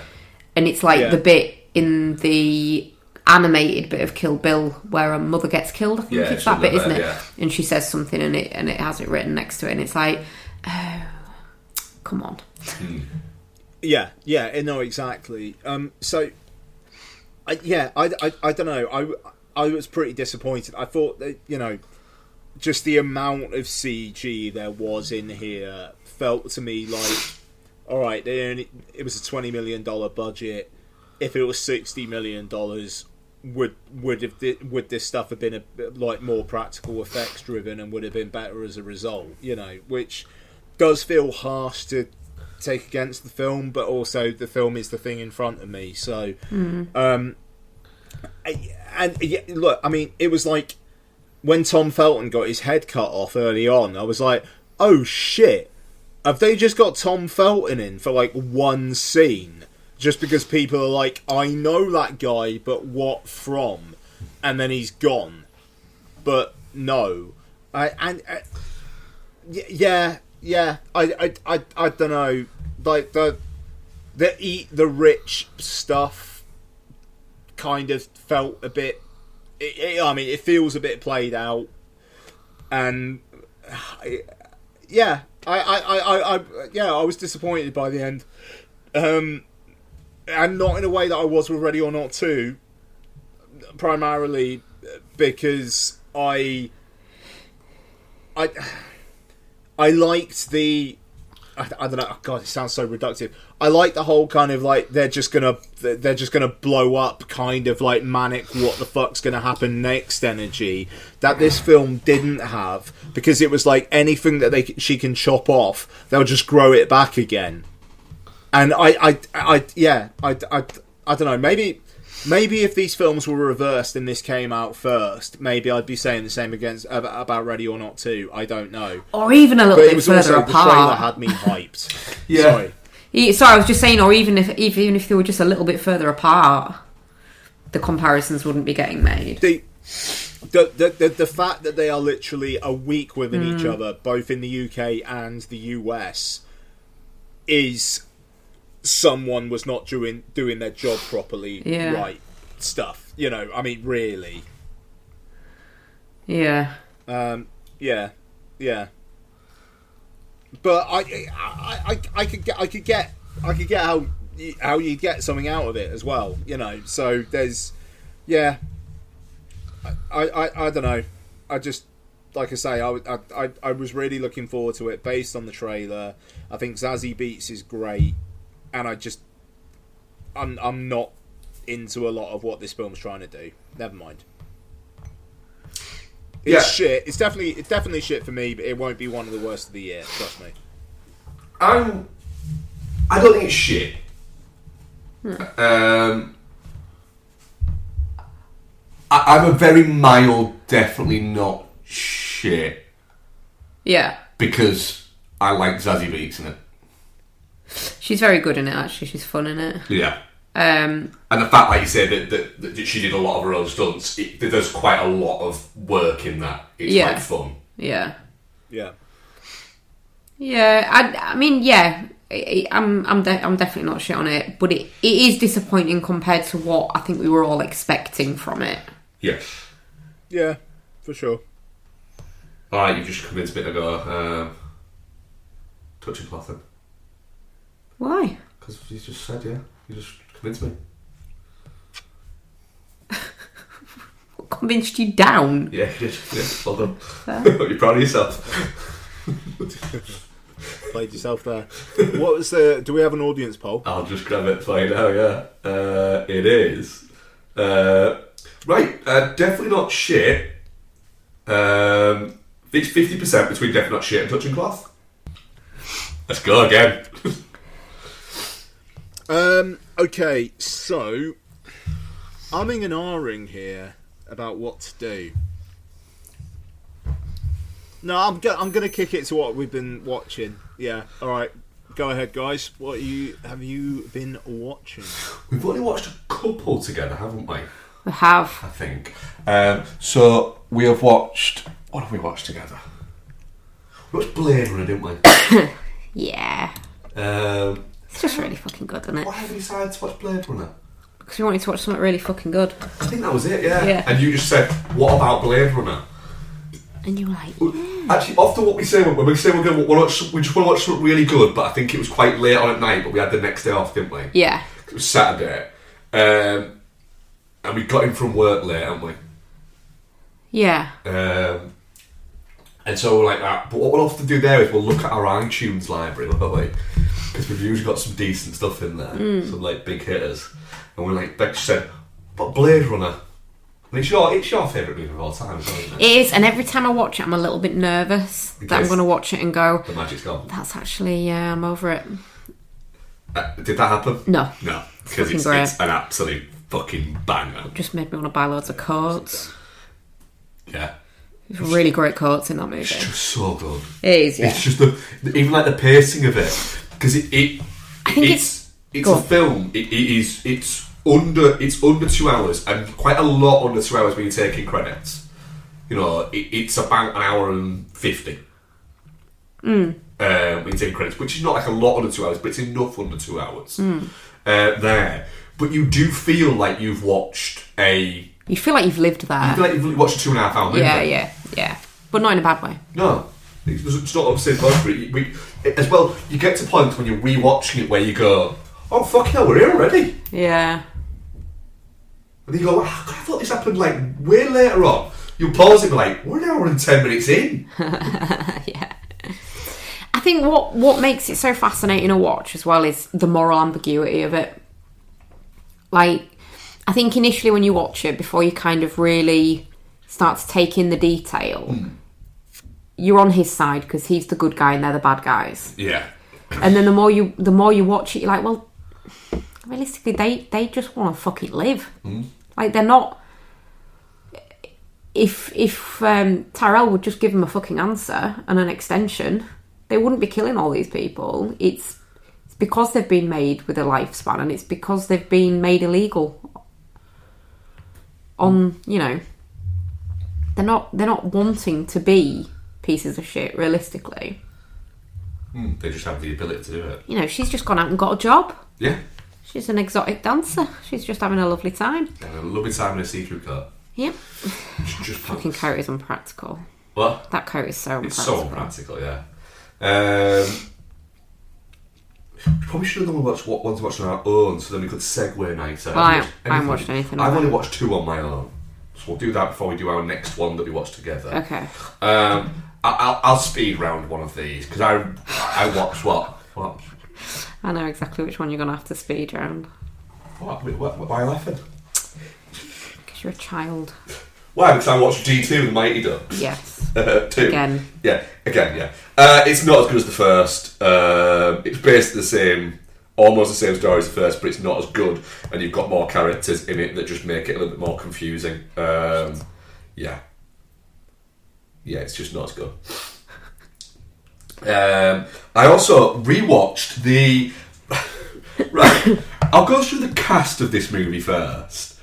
And it's like the bit in the animated bit of Kill Bill where a mother gets killed. I think it's that bit, isn't it? Yeah. And she says something and it has it written next to it, and it's like, oh, come on. Yeah, no, exactly. So, I don't know. I was pretty disappointed. I thought that, just the amount of CG there was in here felt to me like, all right, it was a $20 million budget. If it was $60 million, would this stuff have been a bit like more practical effects driven and would have been better as a result? Which does feel harsh to take against the film, but also the film is the thing in front of me. So, look, I mean, it was like when Tom Felton got his head cut off early on. I was like, oh shit, have they just got Tom Felton in for like one scene? Just because people are like, I know that guy, but what from? And then he's gone. But no, I don't know. Like the eat the rich stuff kind of felt a bit. I mean, it feels a bit played out, and I was disappointed by the end. And not in a way that I was with Ready or Not 2, primarily because I liked the, I don't know, oh God, it sounds so reductive. I like the whole kind of like they're just gonna blow up kind of like manic what the fuck's gonna happen next energy that this film didn't have, because it was like anything that she can chop off, they'll just grow it back again. And I don't know. Maybe if these films were reversed and this came out first, maybe I'd be saying the same about Ready or Not 2. I don't know. Or even a little bit further apart. The trailer had me hyped. Yeah. Sorry, I was just saying, or even if they were just a little bit further apart, the comparisons wouldn't be getting made. The fact that they are literally a week within each other, both in the UK and the US, is someone was not doing their job properly, right stuff. I mean, really. Yeah. Yeah. But I could get how you get something out of it as well. So there's, I don't know. I just, like I say, I was really looking forward to it based on the trailer. I think Zazie Beetz is great. And I'm not into a lot of what this film's trying to do. Never mind. It's shit. It's definitely shit for me, but it won't be one of the worst of the year. Trust me. I don't think it's shit. I'm a very mild, definitely not shit. Yeah. Because I like Zazie Beetz in it. She's very good in it, actually. She's fun in it. Yeah. And the fact, like you said, that she did a lot of her own stunts, there's quite a lot of work in that. It's like fun. Yeah. Yeah. Yeah. I mean, yeah. I'm definitely not shit on it, but it is disappointing compared to what I think we were all expecting from it. Yes. Yeah, for sure. Alright, you've just convinced me to go Touching cloth then. Why? Because you just said, yeah. You just convinced me. What convinced you down? Yeah, you did. Yeah, well done. You're proud of yourself. Played yourself there. What was the? Do we have an audience poll? I'll just grab it for you now, yeah. It is. Right, definitely not shit. It's 50% between definitely not shit and touching cloth. Let's go again. Okay, so umming and ahhing here about what to do. No, I'm gonna kick it to what we've been watching. Yeah, all right. Go ahead, guys. What have you been watching? We've only watched a couple together, haven't we? We have. I think. So we have watched. What have we watched together? We watched Blade Runner, didn't we? Yeah. It's just really fucking good, isn't it? Why have we decided to watch Blade Runner? Because we wanted to watch something really fucking good. I think that was it. Yeah. Yeah. And you just said, "What about Blade Runner?" And you were like, Actually, often what we say when we say we just want to watch something really good, but I think it was quite late on at night, but we had the next day off, didn't we? yeah. It was Saturday. And we got in from work late, hadn't we? Yeah. And so we're like that. But what we'll often do there is we'll look at our iTunes library, won't we? Because we've usually got some decent stuff in there, some like big hitters. And we're like, Beck said, but Blade Runner. And it's your favourite movie of all time, isn't it? It is, and every time I watch it, I'm a little bit nervous that I'm going to watch it and go, the magic's gone. that's actually, I'm over it. Did that happen? No. No, because fucking it's an absolute fucking banger. Just made me want to buy loads of coats. Yeah. There's really great coats in that movie. It's just so good. It is, yeah. It's just even like the pacing of it, because it's a film. It's under 2 hours, and quite a lot under 2 hours when you're taking credits. You know, it's about an hour and 50. When you're taking credits, which is not like a lot under 2 hours, but it's enough under 2 hours. There, but you do feel like you've watched a. You feel like you've lived there. You feel like you've watched a 2.5 hour movie. Yeah. But not in a bad way. No. It's not upset as well, you get to points when you're rewatching it where you go, oh fuck hell, we're here already. Yeah. And then you go, I thought this happened like way later on. You'll pause it and be like, we're an hour and 10 minutes in. Yeah. I think what makes it so fascinating to watch as well is the moral ambiguity of it. Like, I think initially when you watch it, before you kind of really start to take in the detail, you're on his side because he's the good guy and they're the bad guys. Yeah. And then the more you watch it, you're like, well, realistically, they just want to fucking live. Like, they're not. If Tyrell would just give them a fucking answer and an extension, they wouldn't be killing all these people. It's because they've been made with a lifespan, and it's because they've been made illegal. They're not wanting to be pieces of shit, realistically. They just have the ability to do it. You know, she's just gone out and got a job. Yeah. She's an exotic dancer. She's just having a lovely time. And a lovely time in a see-through coat. Yep. Just Fucking coat is unpractical. What? That coat is so It's unpractical. so unpractical, yeah. We probably should have done one to watch on our own, so then we could segue nicer. Well, I haven't watched anything. I've only watched 2 on my own, so we'll do that before we do our next one that we watch together. Okay. I'll speed round one of these because I watched what? I know exactly which one you're going to have to speed round. What? Why are you laughing? Because you're a child. Why? Because I watched G2 The Mighty Ducks. Yes. 2. Again. Yeah. It's not as good as the first. It's basically almost the same story as the first, but it's not as good, and you've got more characters in it that just make it a little bit more confusing. Yeah, it's just not as good. I also rewatched the. Right, I'll go through the cast of this movie first,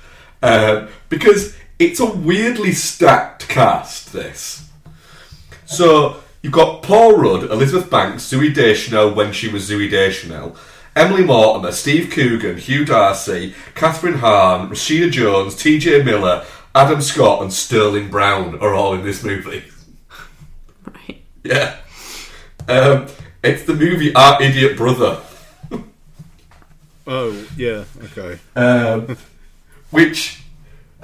because it's a weirdly stacked cast. This, so you've got Paul Rudd, Elizabeth Banks, Zooey Deschanel when she was Zooey Deschanel, Emily Mortimer, Steve Coogan, Hugh Darcy, Catherine Hahn, Rashida Jones, T.J. Miller, Adam Scott, and Sterling Brown are all in this movie. Right. Yeah. It's the movie Our Idiot Brother. Oh, yeah, okay. Which...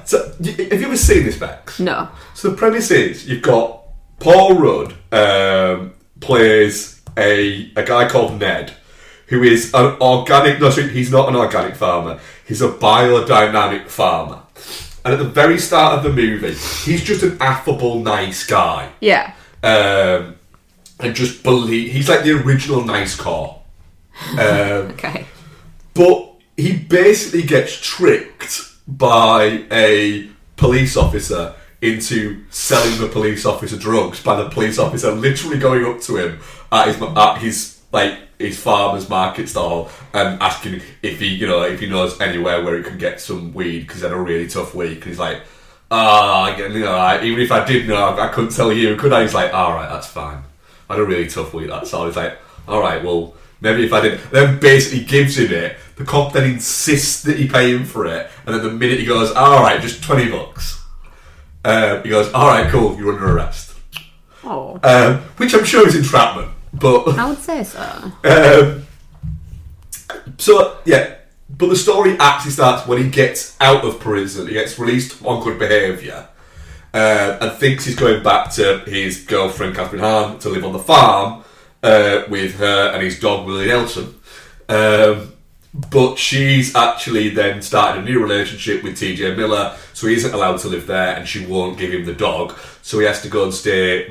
So, have you ever seen this, Bex? No. So the premise is, you've got Paul Rudd plays a guy called Ned, who is an organic... No, sorry, he's not an organic farmer. He's a biodynamic farmer. And at the very start of the movie, he's just an affable, nice guy. Yeah. And just believe... He's like the original nice car. Okay. But he basically gets tricked by a police officer into selling the police officer drugs by the police officer literally going up to him at his farmer's market stall and asking if he knows anywhere where he can get some weed because he had a really tough week. And he's like, even if I did know, I couldn't tell you, could I? He's like, alright, that's fine. I had a really tough week, that's all. He's like, alright, well, maybe if I did. Then basically gives him it. The cop then insists that he pay him for it. And then the minute he goes, alright, just $20. He goes, alright, cool, you're under arrest. Oh. Which I'm sure is entrapment. But I would say so. But the story actually starts when he gets out of prison. He gets released on good behaviour. And thinks he's going back to his girlfriend, Catherine Hahn, to live on the farm with her and his dog, Willie Nelson. But she's actually then started a new relationship with TJ Miller, so he isn't allowed to live there and she won't give him the dog. So he has to go and stay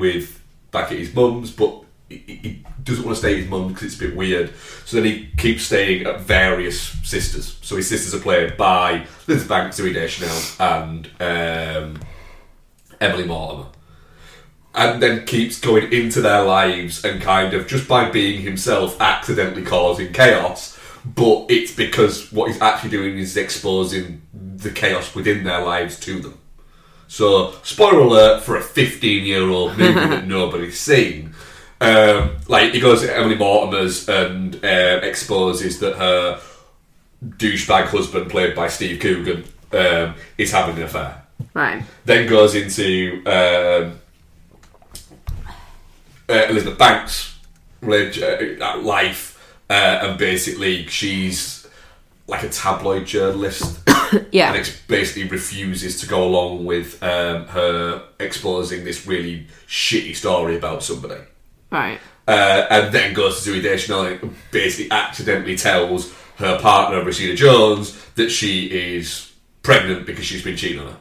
back at his mum's, but he doesn't want to stay at his mum's because it's a bit weird. So then he keeps staying at various sisters. So his sisters are played by Liz Banks, Zooey Deschanel, and Emily Mortimer. And then keeps going into their lives and kind of, just by being himself, accidentally causing chaos. But it's because what he's actually doing is exposing the chaos within their lives to them. So, spoiler alert for a 15-year-old movie that nobody's seen. He goes to Emily Mortimer's and exposes that her douchebag husband, played by Steve Coogan, is having an affair. Right. Then goes into Elizabeth Banks' life. And basically, she's like a tabloid journalist. Yeah. And basically refuses to go along with her exposing this really shitty story about somebody. Right. And then goes to Zooey Deschanel and basically accidentally tells her partner, Rashida Jones, that she is pregnant because she's been cheating on her.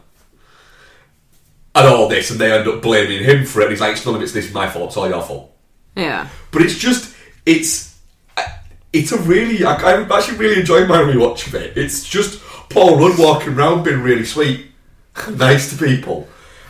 And all this, and they end up blaming him for it. And he's like, none of it's my fault, it's all your fault. Yeah. But it's a really... I'm actually really enjoying my rewatch of it. It's just Paul Rudd walking around being really sweet, nice to people.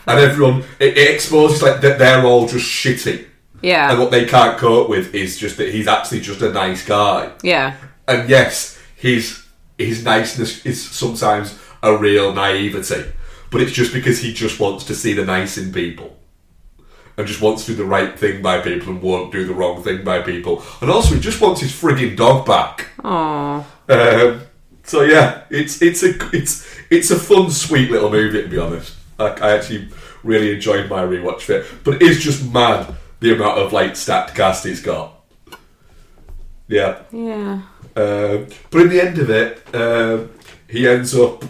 And everyone... It exposes that they're all just shitty. Yeah. And what they can't cope with is just that he's actually just a nice guy. Yeah. And yes, his niceness is sometimes a real naivety. But it's just because he just wants to see the nice in people. And just wants to do the right thing by people and won't do the wrong thing by people. And also, he just wants his frigging dog back. Aww. So yeah, it's a fun, sweet little movie, to be honest. I actually really enjoyed my rewatch of it. But it is just mad the amount of stacked cast it's got. Yeah. Yeah. But in the end of it, he ends up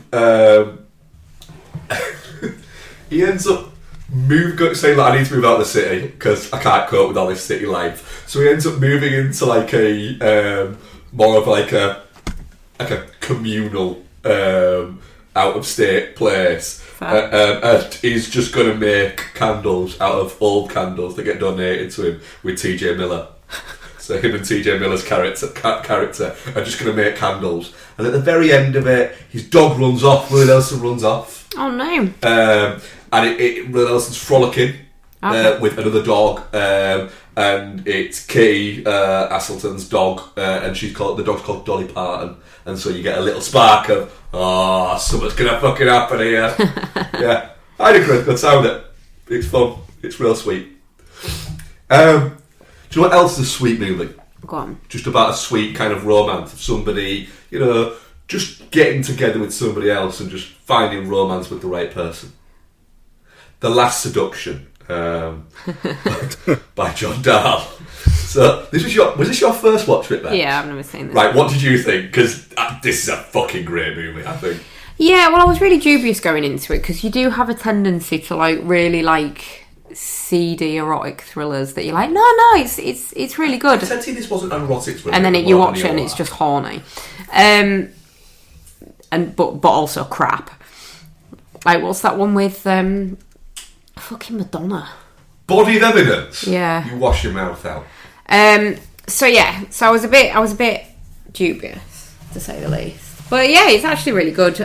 saying I need to move out of the city because I can't cope with all this city life. So he ends up moving into a more of a communal out of state place, and he's just going to make candles out of old candles that get donated to him with TJ Miller. So him and TJ Miller's character are just going to make candles. And at the very end of it, his dog runs off. Willie Nelson runs off. Oh no. And Willie Nelson's frolicking with another dog. And it's Katie Asselton's dog. And the dog's called Dolly Parton. And so you get a little spark of, something's going to fucking happen here. Yeah. I agree. That's how it's fun. It's real sweet. Do you know what else is a sweet movie? Go on. Just about a sweet kind of romance of somebody, just getting together with somebody else and just finding romance with the right person. The Last Seduction, by John Dahl. So was this your first watch of it then? Yeah, I've never seen this. Right, what did you think? Because this is a fucking great movie, I think. Yeah, well, I was really dubious going into it because you do have a tendency to like really like seedy erotic thrillers that you're like, no, it's really good. Essentially, this wasn't an erotic thriller. And then you watch it and it's just horny, and but also crap. Like, what's that one with fucking Madonna? Body of Evidence. Yeah. You wash your mouth out. So I was a bit dubious to say the least. But yeah, it's actually really good.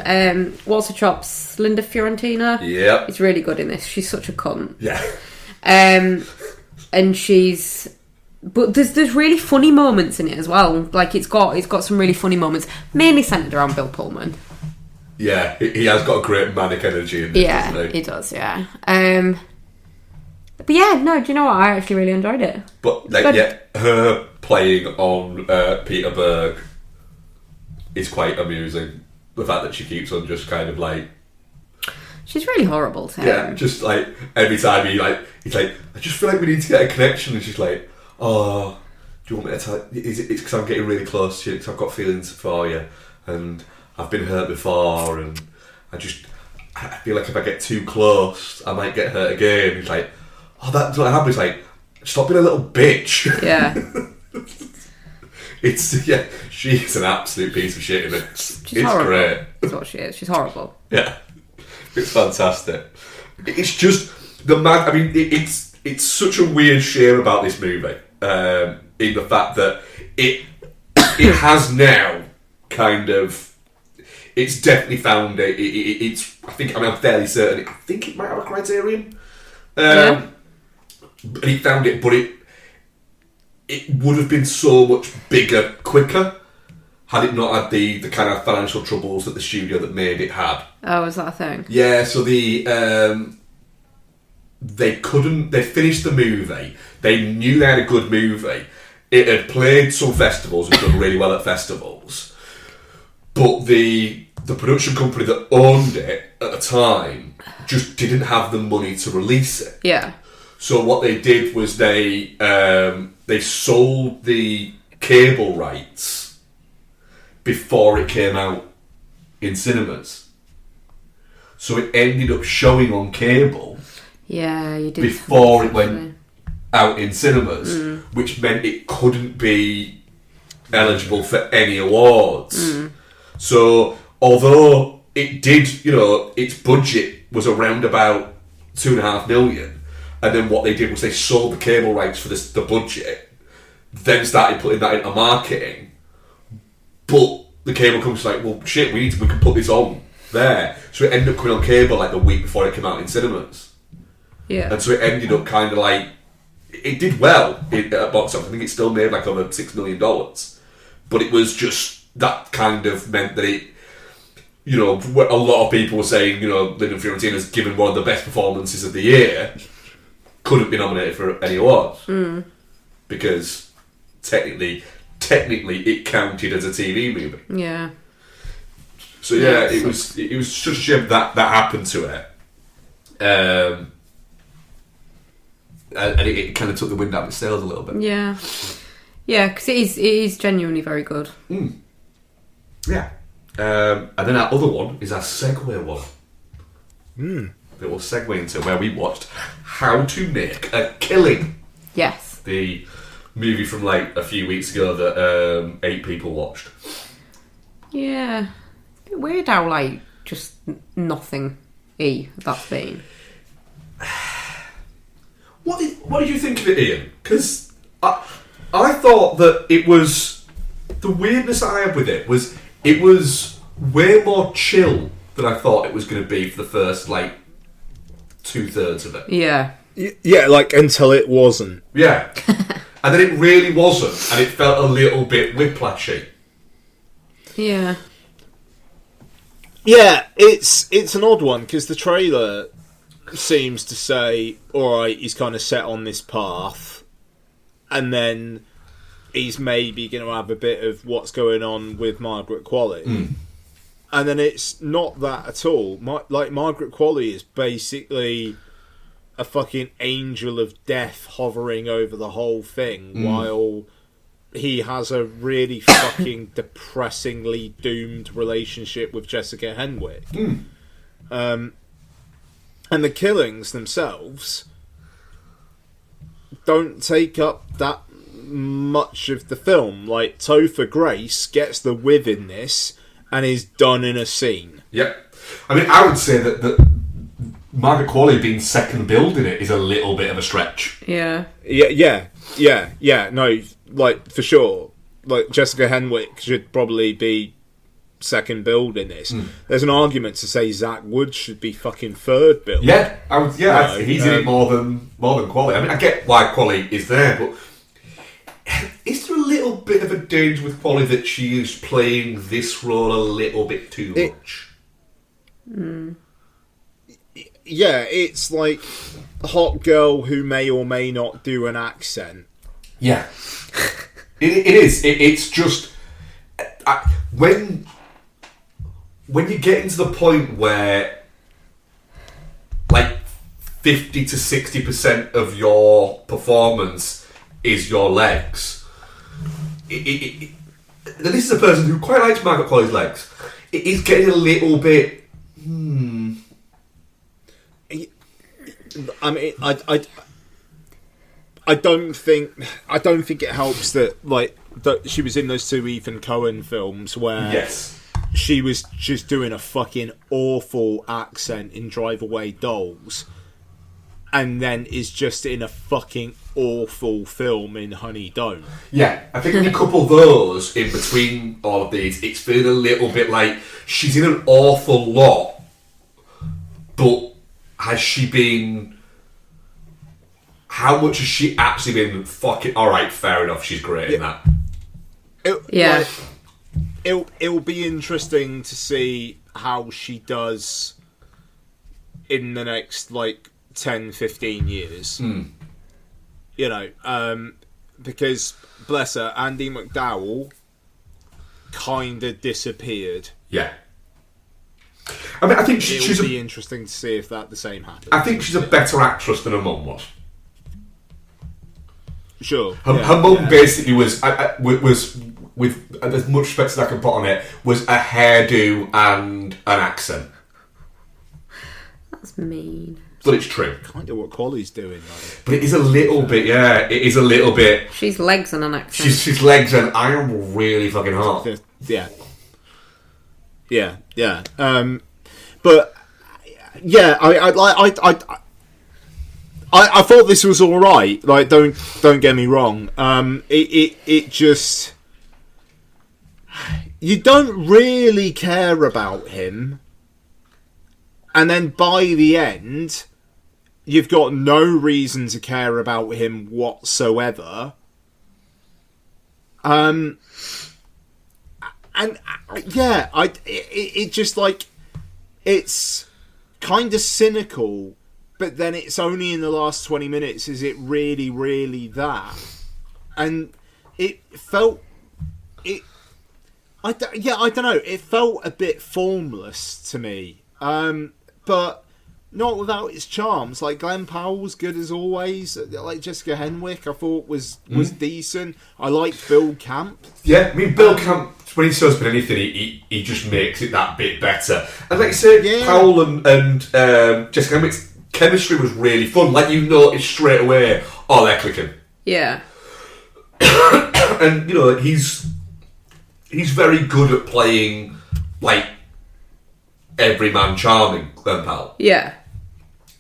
What's her chops? Linda Fiorentina. Yep. It's really good in this. She's such a cunt. Yeah. And but there's really funny moments in it as well. Like it's got some really funny moments, mainly centered around Bill Pullman. Yeah, he has got a great manic energy in this, doesn't he? He does. Yeah. But yeah, no. Do you know what? I actually really enjoyed it. But her playing on Peter Berg is quite amusing. The fact that she keeps on just kind of like, she's really horrible to him. Yeah, just like every time he's like, I just feel like we need to get a connection, and she's like, oh, do you want me to tell? It's because I'm getting really close to you because I've got feelings for you, and I've been hurt before, and I feel like if I get too close, I might get hurt again. He's like, oh, that's what happens. Like, stop being a little bitch. Yeah. She's an absolute piece of shit in it. It's horrible. great. That's what she is. She's horrible. Yeah, it's fantastic. It's just it's such a weird shame about this movie, in the fact that it has now kind of, it's definitely found it's. I'm fairly certain. I think it might have a Criterion. Yeah. But he found it, but it would have been so much bigger, quicker, had it not had the kind of financial troubles that the studio that made it had. Oh, is that a thing? Yeah, so they finished the movie, they knew they had a good movie, it had played some festivals and done really well at festivals, but the production company that owned it at the time just didn't have the money to release it. Yeah. So what they did was they sold the cable rights before it came out in cinemas. So it ended up showing on cable. Yeah, you did. Before it went out in cinemas, which meant it couldn't be eligible for any awards. So although it did, its budget was around about $2.5 million. And then what they did was they sold the cable rights for the budget, then started putting that into marketing. But the cable company's like, well, shit, we can put this on there. So it ended up coming on cable like the week before it came out in cinemas. Yeah. And so it ended up kind of like, it did well at box office. I think it still made like over $6 million. But it was just, that kind of meant that it, a lot of people were saying, Linda Fiorentina's given one of the best performances of the year, couldn't be nominated for any awards because technically it counted as a TV movie. Yeah. So it was such a shame that happened to it, and it kind of took the wind out of its sails a little bit. Yeah, because it is genuinely very good. Yeah, and then our other one is our segue one. That will segue into where we watched How to Make a Killing. Yes. The movie from like a few weeks ago that 8 people watched. Yeah. It's a bit weird how like just nothing that's been. What did you think of it, Ian? Because I thought that it was, the weirdness I had with it was way more chill than I thought it was going to be for the first like 2/3 of it. Yeah. Yeah, like until it wasn't. Yeah. And then it really wasn't, and it felt a little bit whiplashy. Yeah. Yeah, it's an odd one because the trailer seems to say, alright, he's kind of set on this path, and then he's maybe going to have a bit of what's going on with Margaret Qualley. And then it's not that at all. Margaret Qualley is basically a fucking angel of death hovering over the whole thing, while he has a really fucking depressingly doomed relationship with Jessica Henwick. And the killings themselves don't take up that much of the film. Like, Topher Grace gets the whiv in this and is done in a scene. Yep. I mean, I would say that Margaret Qualley being second build in it is a little bit of a stretch. Yeah. Yeah. No, like, for sure. Like, Jessica Henwick should probably be second build in this. There's an argument to say Zach Woods should be fucking third build. Yeah, he's in it more than Qualley. I mean, I get why Qualley is there, but is there a little bit of a danger with Qualley that she is playing this role a little bit too much? Yeah, it's like a hot girl who may or may not do an accent. Yeah. It is. It's just... When you get into the point where, like, 50 to 60% of your performance is your legs, this is a person who quite likes Margaret Qualley's legs. It is getting a little bit... I mean, I don't think it helps that, like, that she was in those two Ethan Coen films where she was just doing a fucking awful accent in Drive Away Dolls, and then is just in a fucking awful film in Honey Don't. Yeah, I think when you couple those in between all of these, it's feeling a little bit like she's in an awful lot, but has she been... How much has she actually been fucking... Alright, fair enough, she's great in that. It'll be interesting to see how she does in the next, like, 10, 15 years. You know, because, bless her, Andie MacDowell kind of disappeared. Yeah. I mean, I think it'll be interesting to see if the same happens. I think she's a better actress than her mum was. Sure. Her mum basically was with as much respect as I can put on it, was a hairdo and an accent. That's mean. But it's true. Kind of what Qualley's doing, though. But it is a little bit, it is a little bit... She's legs and an accent. She's legs and I am really fucking hot. Yeah. But, yeah, I thought this was all right. Like, don't get me wrong. It just... You don't really care about him, and then by the end, you've got no reason to care about him whatsoever. And yeah, it just, like, it's kind of cynical. But then it's only in the last 20 minutes is it really, really that. And it felt... I don't know. It felt a bit formless to me. But not without its charms. Like, Glenn Powell was good as always. Like, Jessica Henwick, I thought was decent. I liked Bill Camp. Yeah, I mean, Bill Camp, when he shows up in anything, he just makes it that bit better. And like you said, Powell and Jessica Henwick's chemistry was really fun. Like, you notice straight away, oh, they're clicking. Yeah. And, you know, he's very good at playing, like, everyman charming, Glenn Powell. Yeah.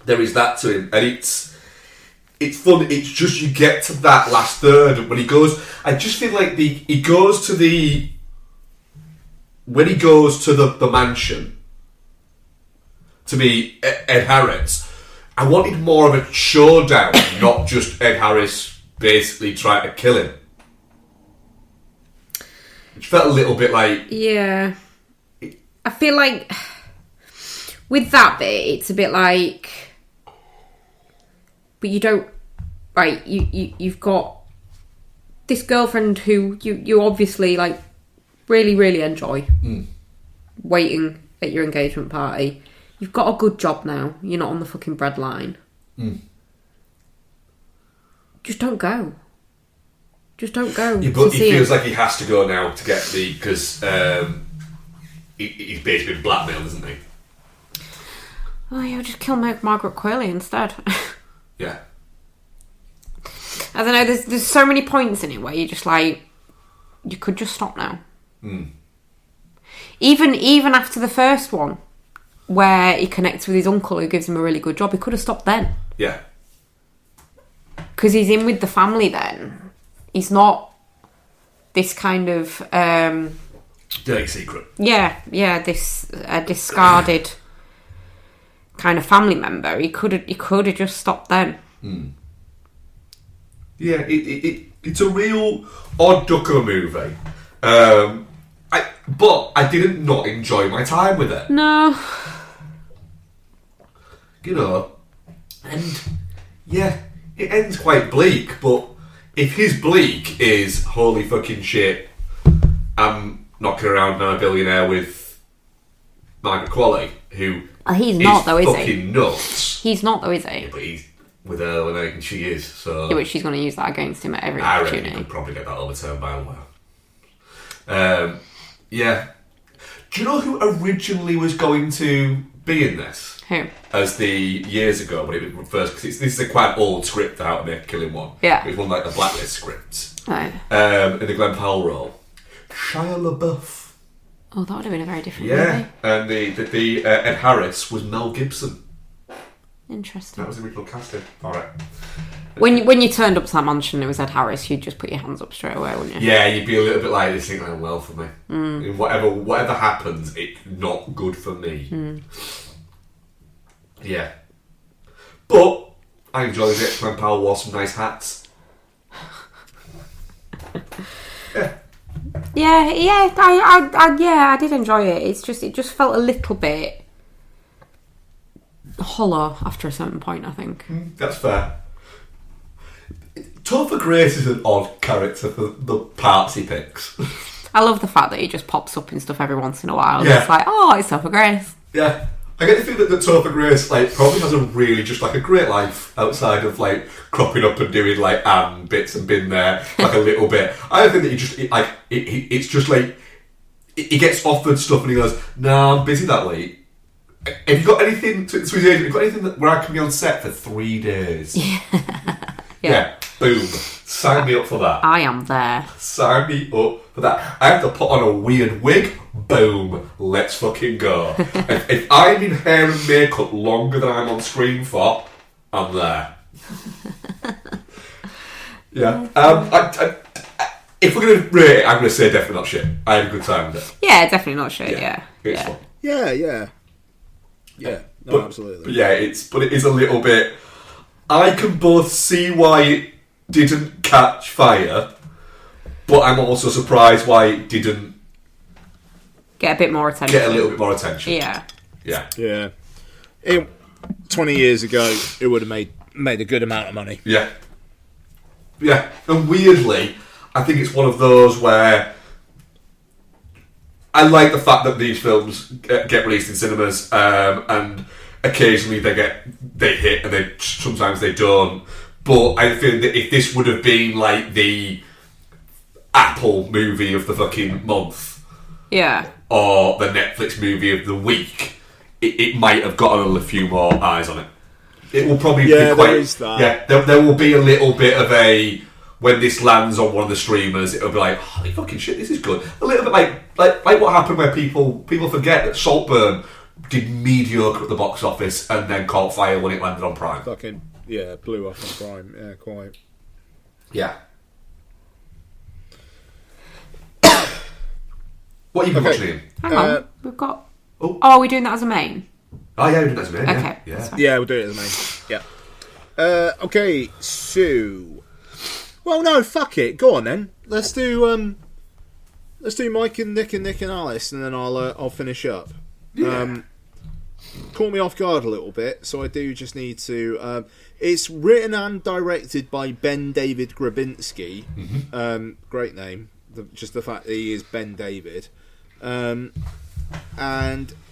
There is that to him. And it's fun. It's just you get to that last third when he goes... I just feel like when he goes to the mansion to be Ed Harris, I wanted more of a showdown, not just Ed Harris basically trying to kill him. Which felt a little bit like... Yeah. I feel like with that bit, it's a bit like... But you don't... Right, you've got this girlfriend who you obviously, like, really, really enjoy waiting at your engagement party. You've got a good job now. You're not on the fucking breadline. just don't go. Just don't go. Yeah, but he feels like he has to go now to get because he's basically been blackmailed, isn't he? Oh, yeah, just kill Margaret Qualley instead. Yeah. I don't know, there's so many points in it where you're just like, you could just stop now. Even after the first one, where he connects with his uncle who gives him a really good job, he could have stopped then. Yeah. Because he's in with the family then. He's not this kind of... dirty secret. Yeah, this discarded kind of family member. He could have just stopped then. Yeah, it's a real odd duck of a movie. But I didn't not enjoy my time with it. No. You know, and yeah, it ends quite bleak, but if his bleak is holy fucking shit, I'm knocking around now a billionaire with Margaret Qualley, who he's not though, is he? Fucking nuts. He's not though, is he? Yeah, but he's with her and she is, so... Yeah, but she's going to use that against him at every I opportunity. reckon he could probably get that overturned by a lawyer. Yeah. Do you know who originally was going to be in this? Who? As the years ago when it was first, because this is a quite old script for How to Make a Killing one. Yeah. It was one like the Blacklist script. Oh. In the Glenn Powell role. Shia LaBeouf. Oh, that would have been a very different Yeah. movie. And the Ed Harris was Mel Gibson. Interesting. That was the original casting. Alright. When you turned up to that mansion and it was Ed Harris, you'd just put your hands up straight away, wouldn't you? Yeah, you'd be a little bit like, this ain't going well for me. Whatever happens, it's not good for me. Yeah. But I enjoyed it. Glenn Powell wore some nice hats. Yeah. Yeah, I did enjoy it. It just felt a little bit hollow after a certain point, I think. That's fair. Topher Grace is an odd character for the parts he picks. I love the fact that he just pops up in stuff every once in a while. Yeah. It's like, oh, it's Topher Grace. Yeah. I get the feeling that Topher Grace probably has a really just a great life outside of cropping up and doing bits and been there a little bit. I think that it's just he gets offered stuff and he goes, "Nah, I'm busy that week. Have you got anything to his agent? Have you got anything where I can be on set for 3 days?" Yeah. Boom. Sign me up for that. I am there. Sign me up for that. I have to put on a weird wig. Boom. Let's fucking go. if I'm in hair and makeup longer than I'm on screen for, I'm there. Yeah. If we're going to rate it, I'm going to say definitely not shit. I had a good time with it. Yeah, definitely not shit, yeah. It's fun. Yeah. No, absolutely. But yeah, it is a little bit... I can both see why it didn't catch fire, but I'm also surprised why it didn't get a bit more attention. Get a little bit more attention. Yeah. 20 years ago, it would have made a good amount of money. Yeah. And weirdly, I think it's one of those where I like the fact that these films get released in cinemas, and occasionally they hit, and sometimes they don't. But I feel that if this would have been the Apple movie of the fucking month, or the Netflix movie of the week, it might have gotten a few more eyes on it. It will probably be quite. There is that. Yeah, there will be a little bit of a. When this lands on one of the streamers, it'll be like, holy fucking shit, this is good. A little bit like what happened where people forget that Saltburn did mediocre at the box office and then caught fire when it landed on Prime. Fucking, blew off on Prime. Yeah, quite. Yeah. What are you watching? Hang on, we've got... Oh, are we doing that as a main? Oh, yeah, we're doing that as a main, okay. Yeah, we'll do it as a main. Yeah. Okay, so... Well, no, fuck it. Go on then. Let's do Mike and Nick and Alice, and then I'll finish up. Yeah. Caught me off guard a little bit, so I do just need to. It's written and directed by Ben David Grabinski. Mm-hmm. Great name. Just the fact that he is Ben David, and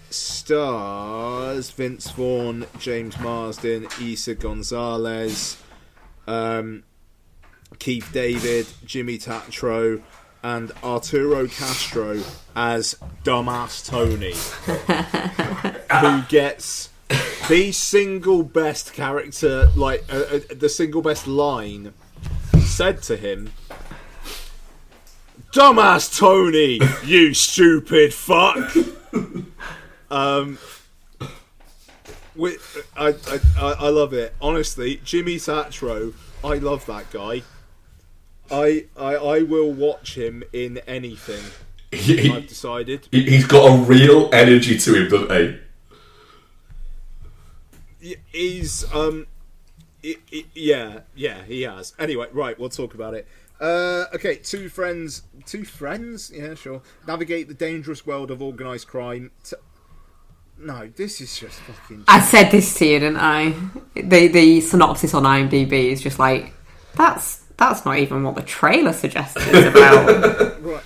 stars Vince Vaughn, James Marsden, Isa Gonzalez. Keith David, Jimmy Tatro, and Arturo Castro as Dumbass Tony, who gets the single best character, like the single best line said to him. Dumbass Tony, you stupid fuck. I love it. Honestly, Jimmy Tatro, I love that guy. I will watch him in anything. I've decided. He's got a real energy to him, doesn't he? He's yeah, he has. Anyway, right, we'll talk about it. Okay, two friends, yeah, sure. Navigate the dangerous world of organised crime. No, this is just fucking... I said this to you, didn't I? The synopsis on IMDb is just like, that's not even what the trailer suggests it's about. Right.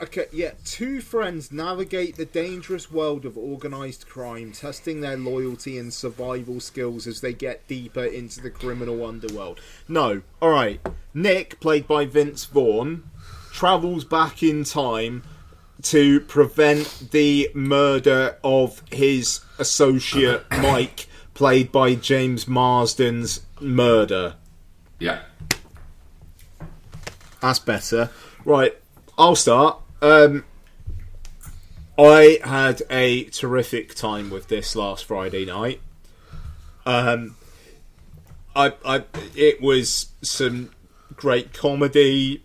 Okay, yeah. Two friends navigate the dangerous world of organised crime, testing their loyalty and survival skills as they get deeper into the criminal underworld. No. Alright. Nick, played by Vince Vaughn, travels back in time to prevent the murder of his associate Mike, played by James Marsden's murder. Yeah. That's better. Right, I'll start. I had a terrific time with this last Friday night. It was some great comedy.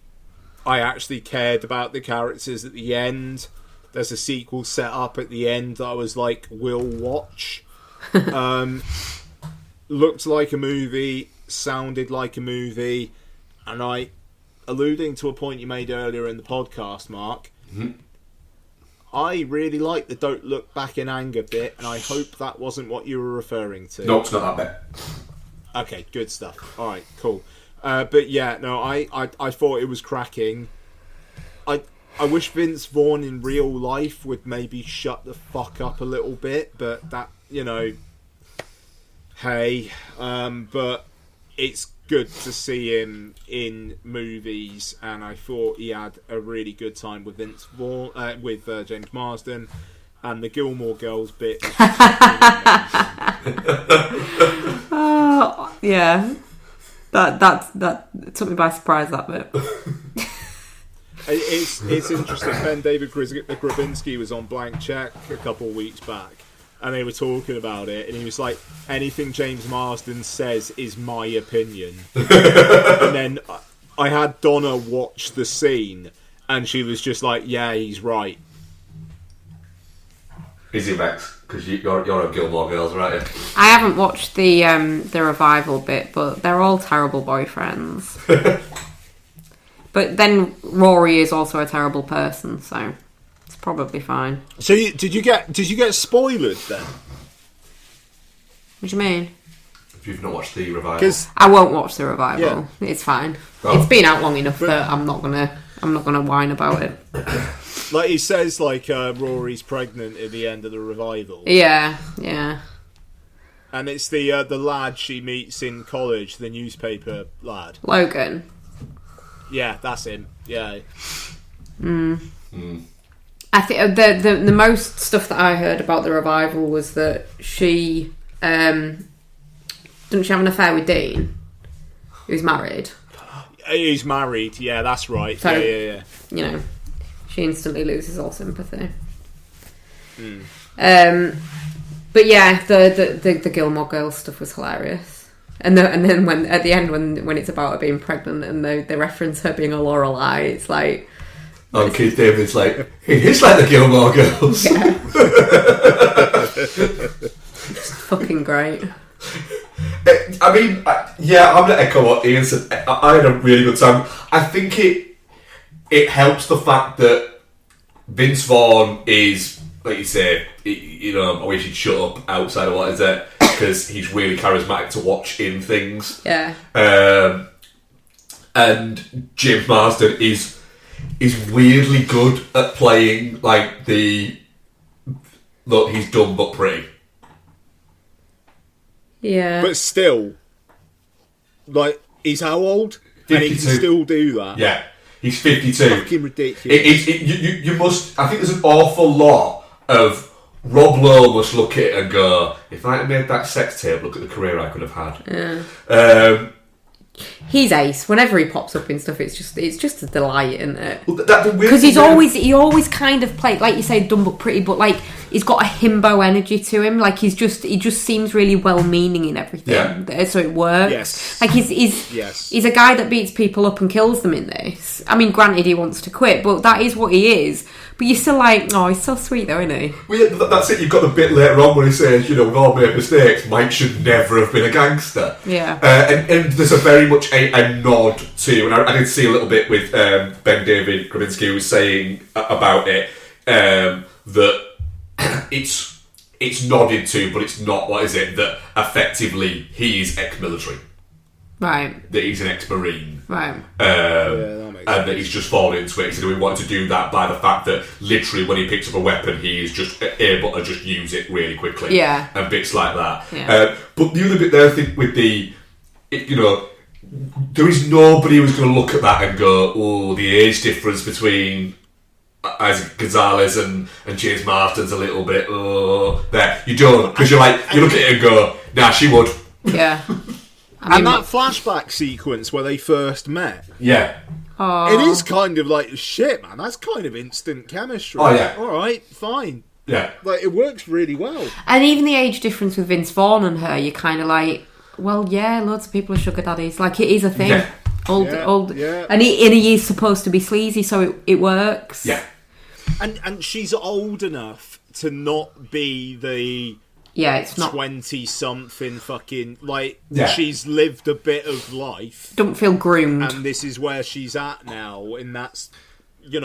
I actually cared about the characters at the end. There's a sequel set up at the end that I was like, we'll watch. Looked like a movie, sounded like a movie, and alluding to a point you made earlier in the podcast, Mark, I really like the don't look back in anger bit, and I hope that wasn't what you were referring to. No, it's not that bit. Okay, good stuff. Alright, cool. But yeah, no, I thought it was cracking. I wish Vince Vaughn in real life would maybe shut the fuck up a little bit, but that, hey, but it's good to see him in movies, and I thought he had a really good time with Vince Vaughn, with James Marsden, and the Gilmore Girls bit. Oh, yeah. That took me by surprise, that bit. It's interesting. Ben David Grabinski was on Blank Check a couple of weeks back, and they were talking about it, and he was like, anything James Marsden says is my opinion. And then I had Donna watch the scene, and she was just like, yeah, he's right. Is he vexed? Because you're a Gilmore Girls, right? I haven't watched the revival bit, but they're all terrible boyfriends. But then Rory is also a terrible person, so it's probably fine. So did you get spoiled then? What do you mean? If you've not watched the revival, I won't watch the revival. Yeah. It's fine. Oh. It's been out long enough that I'm not gonna whine about it. Like he says, Rory's pregnant at the end of the revival. Yeah. And it's the lad she meets in college, the newspaper lad. Logan. Yeah, that's him. Yeah. I think the most stuff that I heard about the revival was that she didn't she have an affair with Dean, who's married. He's married. Yeah, that's right. So, yeah. She instantly loses all sympathy. But yeah, the Gilmore Girls stuff was hilarious. And then when at the end when it's about her being pregnant and they reference her being a Lorelei, it's like, oh, Keith David's like, it is like the Gilmore Girls. Yeah. It's fucking great. I mean, I'm going to echo what Ian said. I had a really good time. I think it helps the fact that Vince Vaughn is, like you say, I wish he'd shut up outside of what is it, because he's really charismatic to watch in things. Yeah. And James Marsden is weirdly good at playing like the look, he's dumb but pretty. Yeah. But still, like, he's how old? and he can still do that. Yeah, he's 52. Fucking ridiculous. You must. I think there's an awful lot of Rob Lowe must look at it and go, if I had made that sex tape, look at the career I could have had. Yeah. He's ace. Whenever he pops up in stuff, it's just a delight, isn't it? Because he always kind of played, like you say, dumb but pretty, but like he's got a himbo energy to him. Like he just seems really well-meaning in everything. Yeah. So it works. Yes. Like he's a guy that beats people up and kills them in this. I mean, granted, he wants to quit, but that is what he is. But you're still like, oh, he's so sweet though, isn't he? Well, yeah, that's it. You've got the bit later on where he says, we've all made mistakes. Mike should never have been a gangster. Yeah. And there's a very much a nod to, and I did see a little bit with Ben David Grabinski, who was saying about it, that it's nodded to, but it's not, what is it, that effectively he is ex-military. Right. That he's an ex-marine. Right. That makes sense. And that he's just fallen into it. So we wanted to do that by the fact that literally when he picks up a weapon, he is just able to just use it really quickly. Yeah. And bits like that. Yeah. But the other bit there, I think, with there is nobody who's going to look at that and go, oh, the age difference between Isaac Gonzalez and James Marston's a little bit, there. You don't. Because you look at it and go, nah, she would. Yeah. And that flashback sequence where they first met. Yeah. It is kind of like, shit, man, that's kind of instant chemistry. Oh, yeah. Alright, fine. Yeah. Like, it works really well. And even the age difference with Vince Vaughn and her, you're kind of like, well, yeah, loads of people are sugar daddies. Like, it is a thing. Yeah. Old. Yeah. And he is supposed to be sleazy, so it works. Yeah. And she's old enough to not be the... Yeah, it's not 20-something fucking, like, yeah. She's lived a bit of life. Don't feel groomed. And this is where she's at now, and that's, it's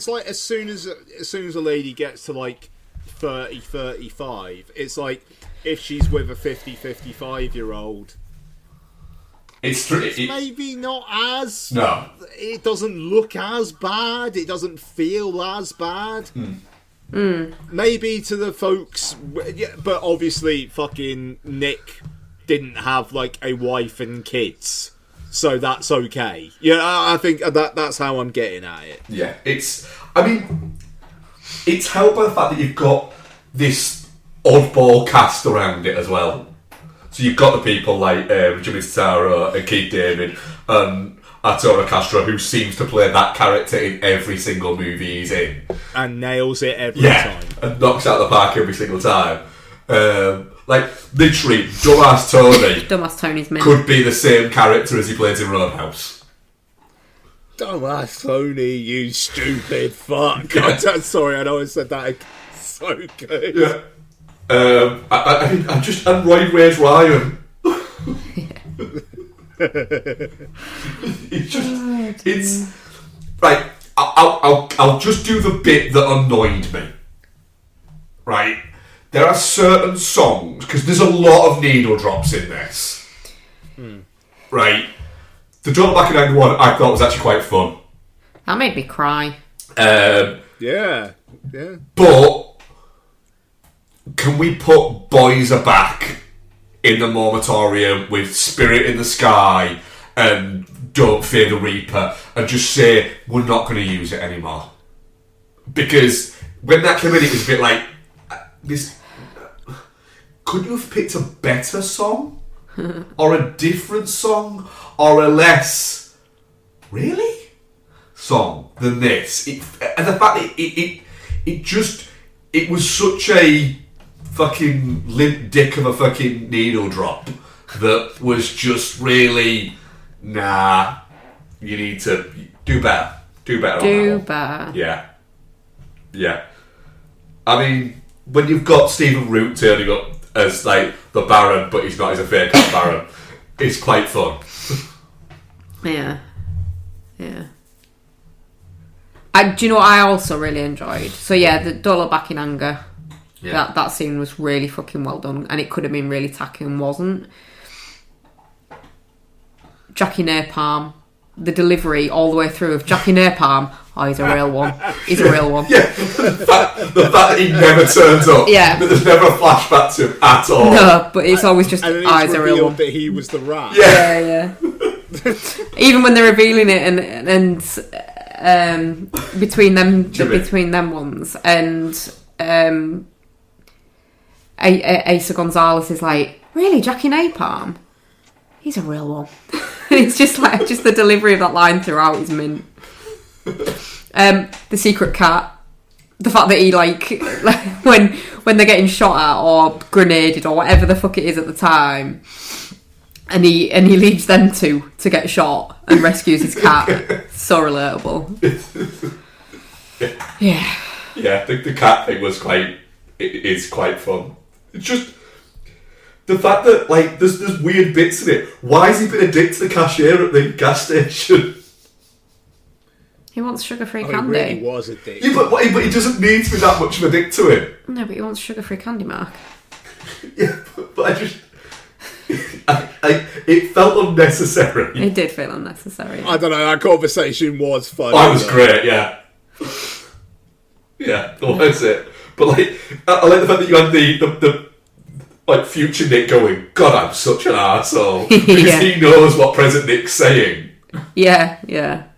like as soon as a lady gets to, like, 30, 35, it's like, if she's with a 50, 55-year-old, it's maybe not as... No. It doesn't look as bad, it doesn't feel as bad. Maybe to the folks, but obviously fucking Nick didn't have like a wife and kids, so that's okay. Yeah, I think that's how I'm getting at it. Yeah, it's helped by the fact that you've got this oddball cast around it as well. So you've got the people like Jimmy Tataro and Keith David and Arturo Castro, who seems to play that character in every single movie he's in. And nails it every time. And knocks out the park every single time. Like, literally, Dumbass Tony Dumbass Tony's mint. could be the same character as he plays in Roadhouse. Dumbass Tony, you stupid fuck. Yeah. Sorry, I know I said that. So good. Yeah. And Roy Ray's Ryan. It's right. I'll just do the bit that annoyed me. Right, there are certain songs because there's a lot of needle drops in this. Right, the Don't Look Back in Anger one I thought was actually quite fun. That made me cry. Yeah. But can we put Boys Are Back in the Momatorium with Spirit in the Sky and Don't Fear the Reaper and just say we're not going to use it anymore? Because when that came in, it was a bit like this. Could you have picked a better song or a different song or a less really song than this? And the fact that it was such a fucking limp dick of a fucking needle drop that was just really, nah, you need to do better. Do better. Do better. Yeah. I mean, when you've got Stephen Root turning up as like the Baron, but he's not, he's a fake Baron, it's quite fun. Yeah. Do you know what I also really enjoyed? So yeah, the Don't Look Back in Anger. Yeah. That scene was really fucking well done, and it could have been really tacky and wasn't. Jackie Napalm, the delivery all the way through of Jackie Napalm. Oh, he's a real one. He's a real one. Yeah, the fact that he never turns up. Yeah, that there's never a flashback to him at all. No, but it's always just and he's a real one. That he was the rat. Yeah. Even when they're revealing it and between them ones, and Asa Gonzalez is like, really, Jackie Napalm? He's a real one. And it's just the delivery of that line throughout is mint. The secret cat, the fact that he like when they're getting shot at or grenaded or whatever the fuck it is at the time, and he leaves them to get shot and rescues his cat. So relatable. Yeah. Yeah, the cat thing was it's quite fun. It's just the fact that like there's weird bits in it. Why has he been a dick to the cashier at the gas station? He wants sugar-free He candy. really was a dick. Yeah, but he doesn't need to be that much of a dick to him. No, but he wants sugar-free candy, Mark. Yeah, but I just... it felt unnecessary. It did feel unnecessary. I don't know, that conversation was funny. Oh, it was great, yeah. Yeah, that was it. But like, I like the fact that you had the like future Nick going, God, I'm such an arsehole. Because Yeah. he knows what present Nick's saying. Yeah, yeah.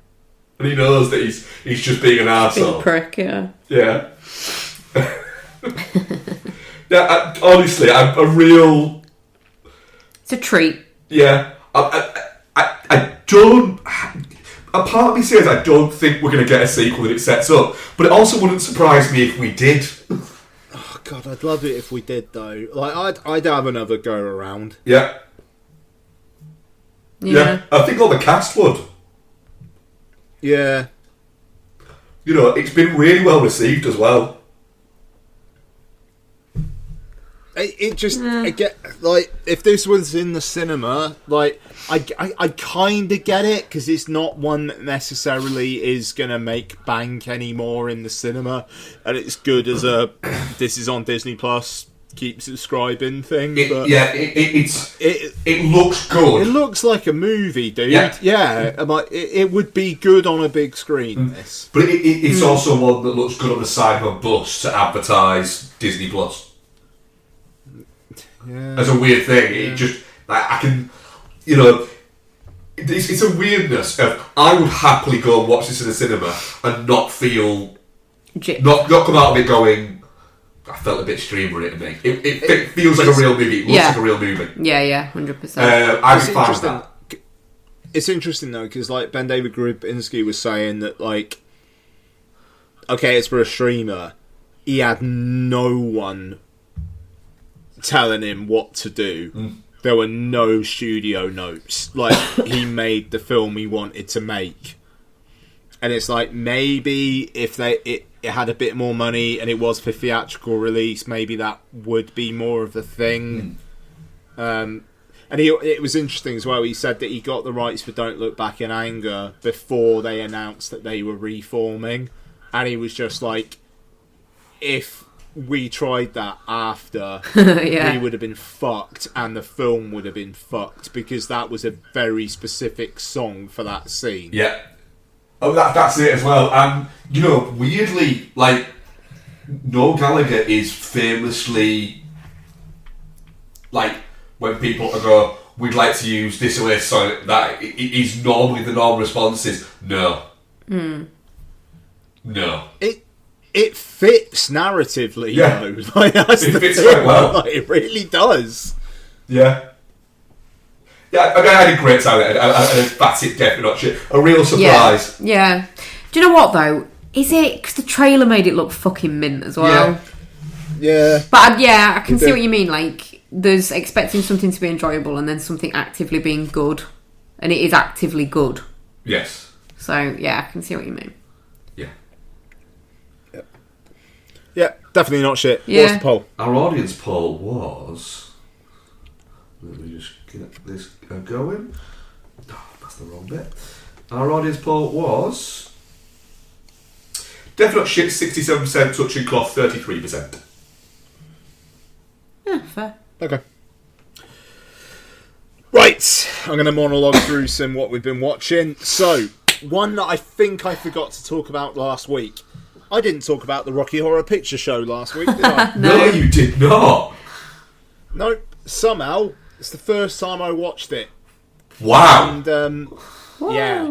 And he knows that he's just being an arsehole. Big prick, yeah. Yeah. Yeah, honestly, I'm a real... It's a treat. Yeah. I don't... A part of me says I don't think we're going to get a sequel that it sets up, but it also wouldn't surprise me if we did. Oh God, I'd love it if we did though. Like, I'd have another go around. Yeah. Yeah. I think all the cast would. Yeah. You know, it's been really well received as well. It just, I get, like, if this was in the cinema, like, I kind of get it, because it's not one that necessarily is going to make bank anymore in the cinema, and it's good as a, this is on Disney Plus, keep subscribing thing. It looks good. It looks like a movie, dude. Yeah. Like, it would be good on a big screen, this. But it's also one that looks good on the side of a bus to advertise Disney Plus. Yeah. As a weird thing. It just, like, I can, you know, it's a weirdness of, I would happily go and watch this in the cinema and not feel, not come out of it going, I felt a bit streamery to me. It feels like a real movie. It looks like a real movie. Yeah, 100%. I'm fine with that. It's interesting though, because like Ben David Grubinski was saying that, like, okay, it's for a streamer. He had no one telling him what to do. There were no studio notes. Like, he made the film he wanted to make. And it's like, maybe if it had a bit more money and it was for theatrical release, maybe that would be more of the thing. And it was interesting as well. He said that he got the rights for Don't Look Back in Anger before they announced that they were reforming. And he was just like, if we tried that after, we would have been fucked, and the film would have been fucked, because that was a very specific song for that scene. Yeah. Oh, that's it as well. And, you know, weirdly, like, Noel Gallagher is famously, like, when people go, we'd like to use this or this song, that is normally the normal response is, no. No. It fits narratively, though. Like, that's it the fits thing. quite well. Like, it really does. Yeah. Yeah, I mean, I had a great time. That's it, definitely not shit. A real surprise. Yeah. Do you know what, though? Is it... Because the trailer made it look fucking mint as well. Yeah. But, I can see what you mean. Like, there's expecting something to be enjoyable and then something actively being good. And it is actively good. Yes. So, I can see what you mean. Yeah, definitely not shit. Yeah. What's the poll? Our audience poll was... Let me just get this going. Oh, that's the wrong bit. Our audience poll was... Definite shit, 67%. Touching cloth, 33%. Yeah, fair. Okay. Right, I'm going to monologue through some what we've been watching. So, one that I think I forgot to talk about last week. I didn't talk about the Rocky Horror Picture Show last week, did I? No, you did not. Nope. Somehow, it's the first time I watched it. Wow. And yeah,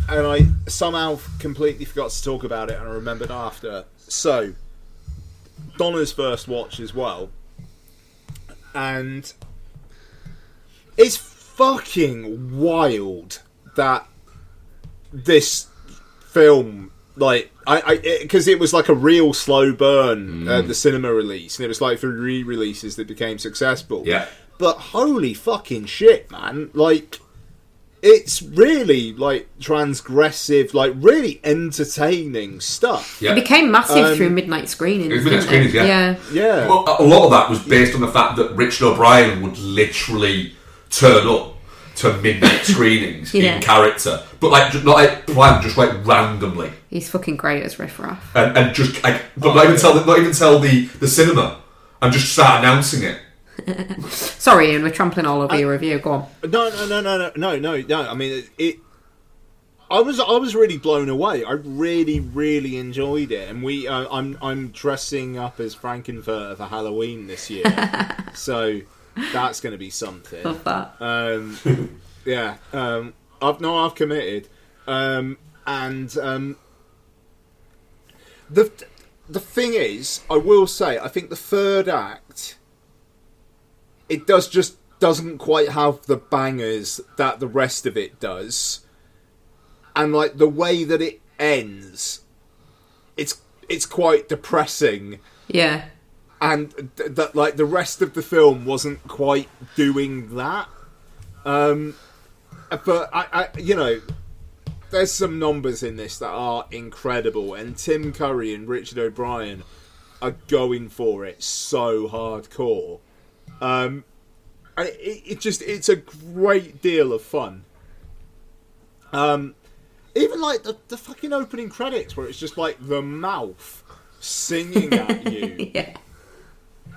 and I somehow completely forgot to talk about it, and I remembered after. So, Donna's first watch as well, and it's fucking wild that this film, like, because it was like a real slow burn at the cinema release, and it was like for re-releases that became successful. Yeah. But holy fucking shit, man! Like, it's really like transgressive, like really entertaining stuff. Yeah. It became massive through midnight screenings. It was midnight screenings, yeah. Yeah. Well, a lot of that was based on the fact that Richard O'Brien would literally turn up to midnight screenings Yeah. in character, but like not like planned, just like randomly, He's fucking great as Riff Raff. and just like, but not even tell the cinema, and just start announcing it. Sorry, Ian, we're trampling all over your review. Go on. No. I mean, I was really blown away. I really enjoyed it, and I'm dressing up as Frankenfurter for Halloween this year, so that's going to be something. Love that. Yeah. I've committed, and the thing is, I will say, I think the third act, it doesn't quite have the bangers that the rest of it does, and like the way that it ends, it's quite depressing, Yeah. and that like the rest of the film wasn't quite doing that. But I you know, there's some numbers in this that are incredible, and Tim Curry and Richard O'Brien are going for it so hardcore. It's a great deal of fun. Even like the fucking opening credits, where it's just like the mouth singing at you, Yeah.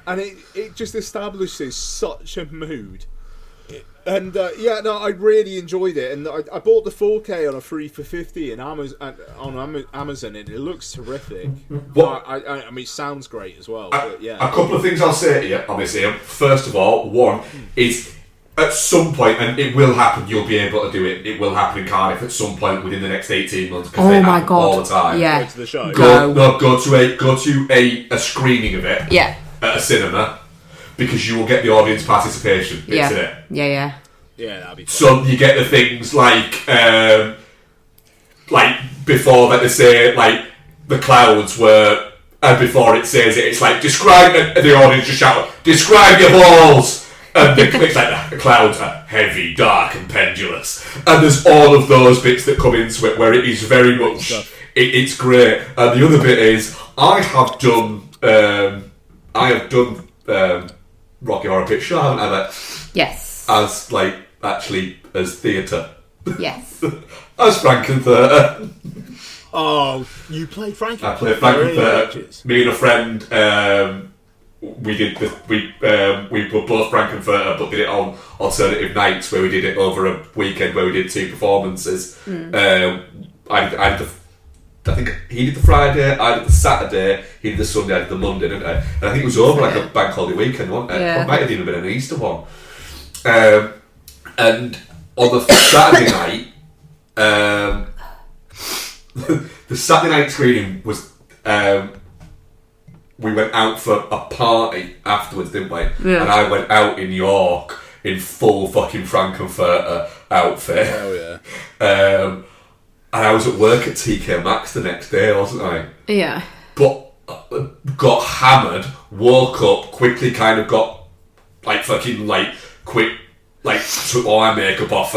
and it just establishes such a mood. And I really enjoyed it, and I bought the 4K on a 3 for $50 in Amazon, and it looks terrific. What? I mean, it sounds great as well. A But yeah, couple of things I'll say to you on this here. First of all, one is at some point, and it will happen, you'll be able to do it. It will happen in Cardiff at some point within the next 18 months. Because they happen all the time. Yeah. go to the show. Go to a screening of it. Yeah. At a cinema, because you will get the audience participation bits in it. Yeah. Yeah, that'd be fun. So you get the things like before that they say like the clouds were, and before it says it, it's like describe, and the audience just shout, describe your balls, and it's like the clouds are heavy, dark, and pendulous, and there's all of those bits that come into it where it is very much it's great. And the other bit is I have done Rocky Horror Picture Show, haven't I? Yes. As like actually as theatre. Yes. As Frankenfurter. Oh, you play Frankenfurter? I played Frankenfurter. Me and a friend, we were both Frankenfurter, but did it on alternative nights where we did it over a weekend where we did 2 performances. I think he did the Friday, I did the Saturday, he did the Sunday, I did the Monday, didn't I? And I think it was over like a bank holiday weekend, wasn't it? Yeah. It might have even been an Easter one. And on the Saturday night, the Saturday night screening was, we went out for a party afterwards, didn't we? Yeah. And I went out in York in full fucking Frankenfurter outfit. Hell yeah. And I was at work at TK Maxx the next day, wasn't I? Yeah. But got hammered, woke up, quickly kind of got took all my makeup off,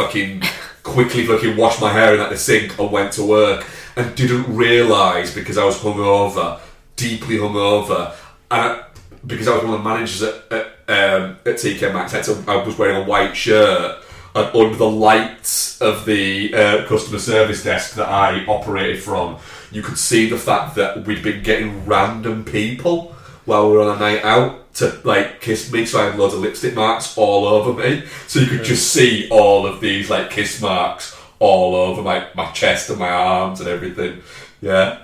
quickly washed my hair in at the sink and went to work, and didn't realise, because I was hungover, deeply hungover, and because I was one of the managers at TK Maxx, I was wearing a white shirt, and under the lights of the customer service desk that I operated from, you could see the fact that we'd been getting random people while we were on a night out to kiss me, so I had loads of lipstick marks all over me, so you could just see all of these kiss marks all over my chest and my arms and everything. Yeah.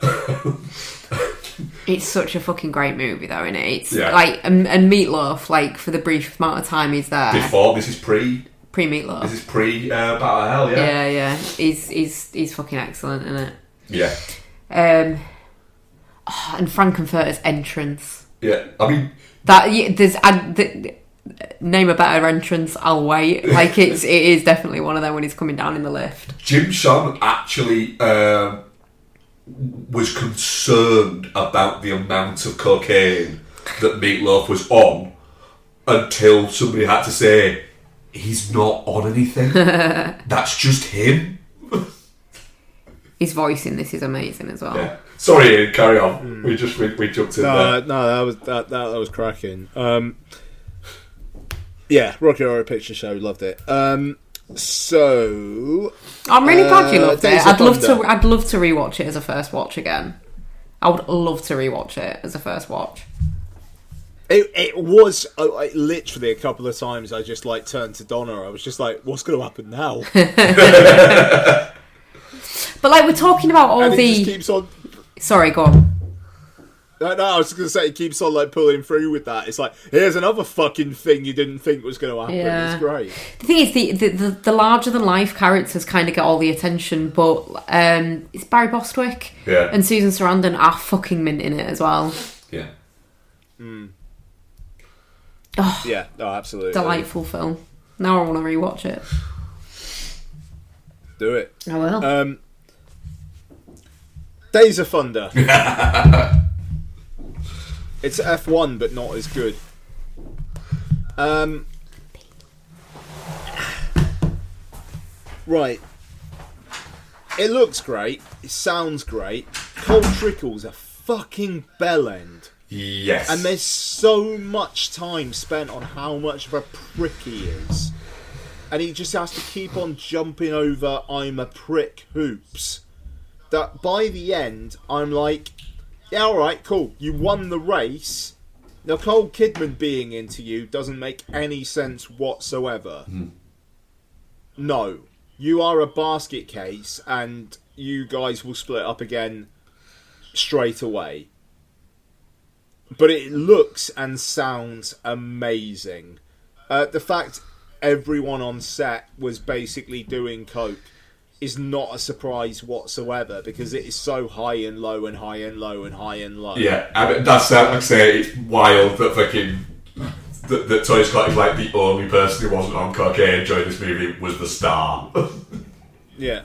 It's such a fucking great movie, though, isn't it? It's Yeah. and Meatloaf, for the brief amount of time he's there. Before, this is pre Pre-Meatloaf. Is this Battle of Hell? Yeah. Yeah. He's fucking excellent, isn't it? Yeah. And Frankenfurter's entrance. Yeah. I mean, name a better entrance, I'll wait. Like it is definitely one of them when he's coming down in the lift. Jim Shon actually was concerned about the amount of cocaine that Meatloaf was on until somebody had to say, he's not on anything. That's just him. His voice in this is amazing as well. Yeah. Sorry, Ian, carry on. We jumped in there. No, that was cracking. Yeah, Rocky Horror Picture Show, loved it. So I'm really glad you loved it. I'd love Thunder. to rewatch it as a first watch again. I would love to rewatch it as a first watch. It was literally a couple of times I just like turned to Donna. I was just like, "What's going to happen now?" But like we're talking about all and the. It just keeps on. Sorry, go on. No, I was just going to say it keeps on like pulling through with that. It's like here's another fucking thing you didn't think was going to happen. Yeah. It's great. The thing is, the larger than life characters kind of get all the attention, but it's Barry Bostwick and Susan Sarandon are fucking mint in it as well. Yeah. Oh, yeah, absolutely. Delightful film. Now I want to rewatch it. Do it. I will. Days of Thunder. It's F1, but not as good. Right. It looks great. It sounds great. Cole Trickle's a fucking bellend. Yes. And there's so much time spent on how much of a prick he is. And he just has to keep on jumping over I'm a prick hoops. That by the end, I'm like, yeah, alright, cool. You won the race. Nicole Kidman being into you doesn't make any sense whatsoever. No. You are a basket case and you guys will split up again straight away. But it looks and sounds amazing. The fact everyone on set was basically doing coke is not a surprise whatsoever because it is so high and low and high and low and high and low. Yeah, I mean, that's like I say, it's wild that fucking that Tony Scott is like the only person who wasn't on cocaine during this movie was the star. Yeah.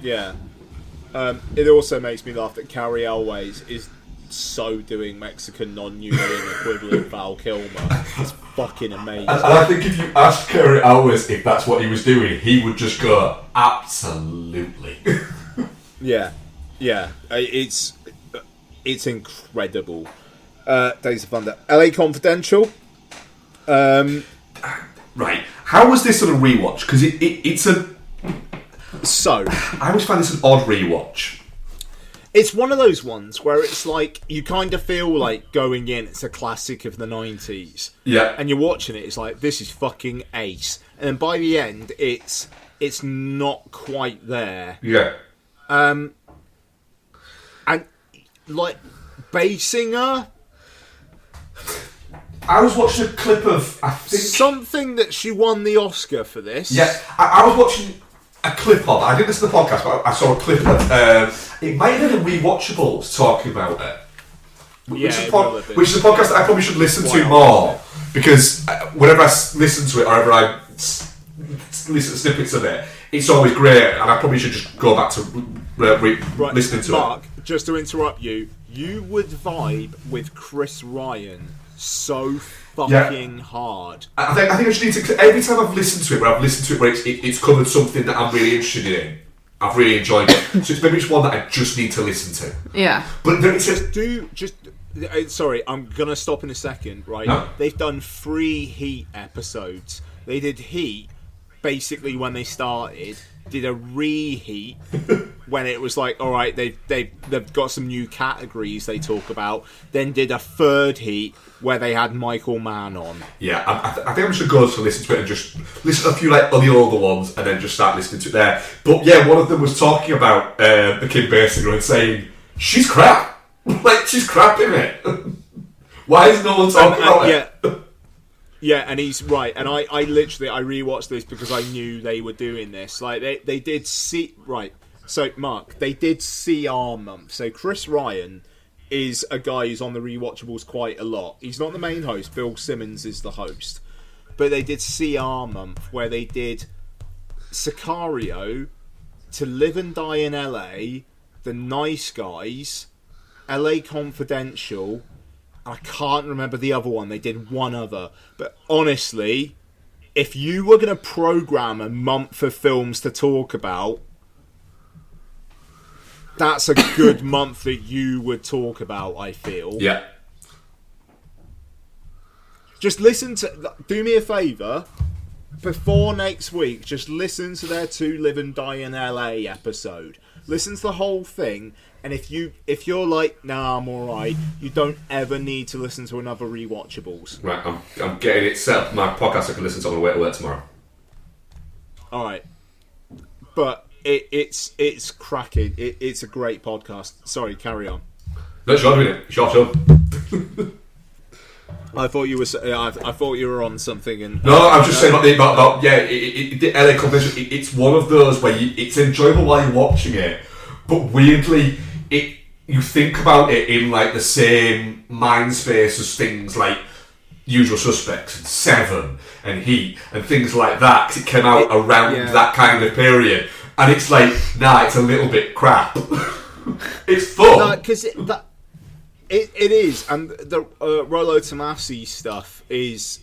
It also makes me laugh that Carrie Elways is so doing Mexican non-union equivalent Val Kilmer. It's fucking amazing. And I think if you asked Kerry Elwes if that's what he was doing, he would just go, absolutely. Yeah. It's incredible. Days of Thunder. LA Confidential. Right. How was this on a rewatch? Because it's a... So... I always find this an odd rewatch. It's one of those ones where it's like, you kind of feel like going in, it's a classic of the 90s. Yeah. And you're watching it, it's like, this is fucking ace. And then by the end, it's not quite there. Yeah. And, like, Basinger... I was watching a clip of, I think... Something that she won the Oscar for this. Yeah, I was watching a clip of, I didn't listen to the podcast, but I saw a clip of, it might have been a Rewatchables talking about it. Which is a podcast that I probably should listen to more, because whenever I listen to it, or whenever I listen to snippets of it, it's always great, and I probably should just go back to listening to Mark, just to interrupt you, you would vibe with Chris Ryan so fucking hard. I think I just need to. Every time I've listened to it, where it's covered something that I'm really interested in, I've really enjoyed it. So it's maybe just one that I just need to listen to. Yeah. But then it's sorry, I'm gonna stop in a second. Right? No. They've done 3 Heat episodes. They did Heat basically when they started. Did a reheat when it was like, all right, they've got some new categories they talk about. Then did a 3rd heat where they had Michael Mann on. Yeah, I think I should go to listen to it and just listen to a few like of the older ones and then just start listening to it there. But yeah, one of them was talking about the Kim Basinger and saying she's crap, like she's crap in it. Why is no one talking about it? Yeah, and he's right. And I literally I rewatched this because I knew they were doing this. Like they did see right. So Mark, they did CR month. So Chris Ryan is a guy who's on the rewatchables quite a lot. He's not the main host. Bill Simmons is the host. But they did CR month where they did Sicario, To Live and Die in LA, The Nice Guys, LA Confidential. I can't remember the other one. They did one other. But honestly, if you were going to program a month of films to talk about, that's a good month that you would talk about, I feel. Yeah. Just listen to... Do me a favour. Before next week, just listen to their To Live and Die in LA episode. Listen to the whole thing. And if you're like, nah, I'm alright, you don't ever need to listen to another rewatchables. Right, I'm getting it set up. My podcast I can listen to on the way to work tomorrow. Alright. But it's cracking. It's a great podcast. Sorry, carry on. No, it's your doing it. It's your show. I thought you were. I thought you were on something. And no, I'm just saying about the LA Confidential. It's one of those where it's enjoyable while you're watching it, but weirdly, you think about it in like the same mind space as things like Usual Suspects and Seven and Heat and things like that, because it came out around that kind of period, and it's like, nah, it's a little bit crap. It's fun. Because it is, and the Rollo Tomasi stuff is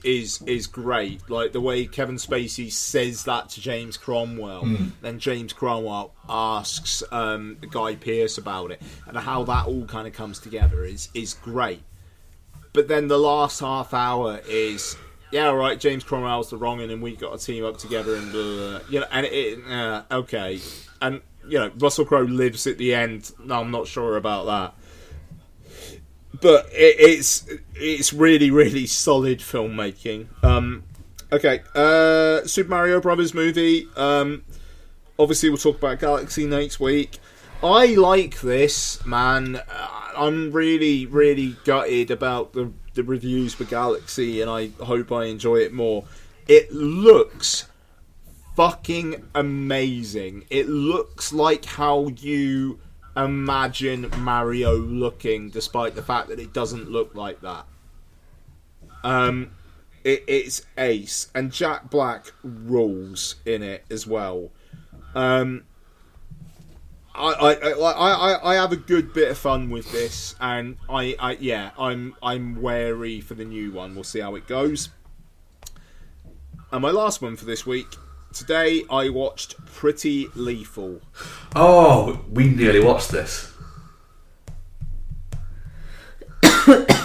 great. Like the way Kevin Spacey says that to James Cromwell, then James Cromwell asks Guy Pearce about it, and how that all kind of comes together is great. But then the last half hour is, yeah, right, James Cromwell's the wrong one, and we got to team up together, and blah, blah, blah. And okay, and Russell Crowe lives at the end. No, I'm not sure about that. But it's really, really solid filmmaking. Okay, Super Mario Brothers movie. Obviously, we'll talk about Galaxy next week. I like this, man. I'm really, really gutted about the reviews for Galaxy, and I hope I enjoy it more. It looks fucking amazing. It looks like how you imagine Mario looking, despite the fact that it doesn't look like that. It's ace, and Jack Black rules in it as well. I have a good bit of fun with this, and I'm wary for the new one. We'll see how it goes. And my last one for this week. Today I watched Pretty Lethal. Oh, we nearly watched this.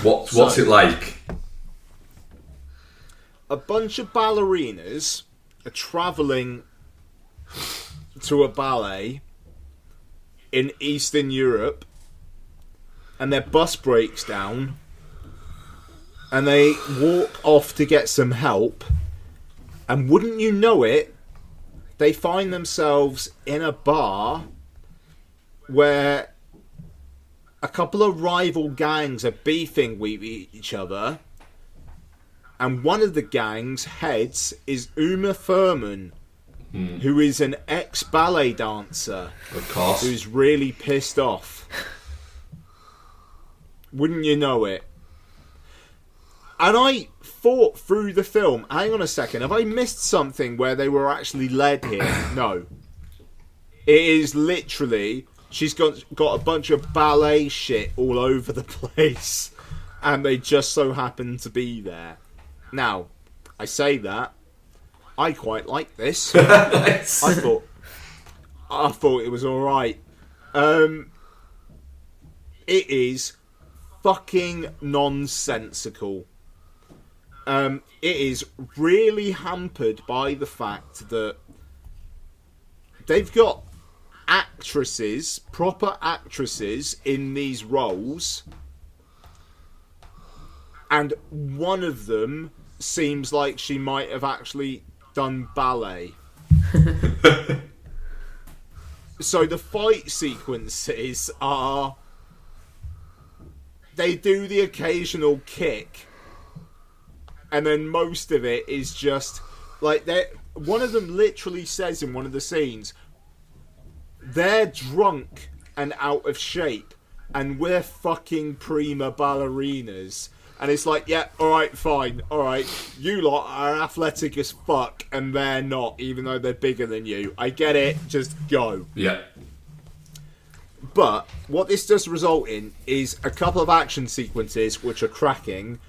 What's it like? A bunch of ballerinas are travelling to a ballet in Eastern Europe, and their bus breaks down, and they walk off to get some help, and wouldn't you know it, they find themselves in a bar where a couple of rival gangs are beefing with each other, and one of the gang's heads is Uma Thurman, who is an ex-ballet dancer, of course, who's really pissed off. Wouldn't you know it? And I thought through the film, hang on a second, have I missed something where they were actually led here? No. It is literally, she's got a bunch of ballet shit all over the place, and they just so happen to be there. Now, I say that, I quite like this. Nice. I thought it was alright. It is fucking nonsensical. It is really hampered by the fact that they've got actresses, proper actresses in these roles, and one of them seems like she might have actually done ballet. So the fight sequences are, they do the occasional kick, and then most of it is just like one of them literally says in one of the scenes, they're drunk and out of shape, and we're fucking prima ballerinas. And it's like, yeah, alright, fine, alright, you lot are athletic as fuck, and they're not, even though they're bigger than you. I get it, just go. Yeah. But what this does result in is a couple of action sequences which are cracking,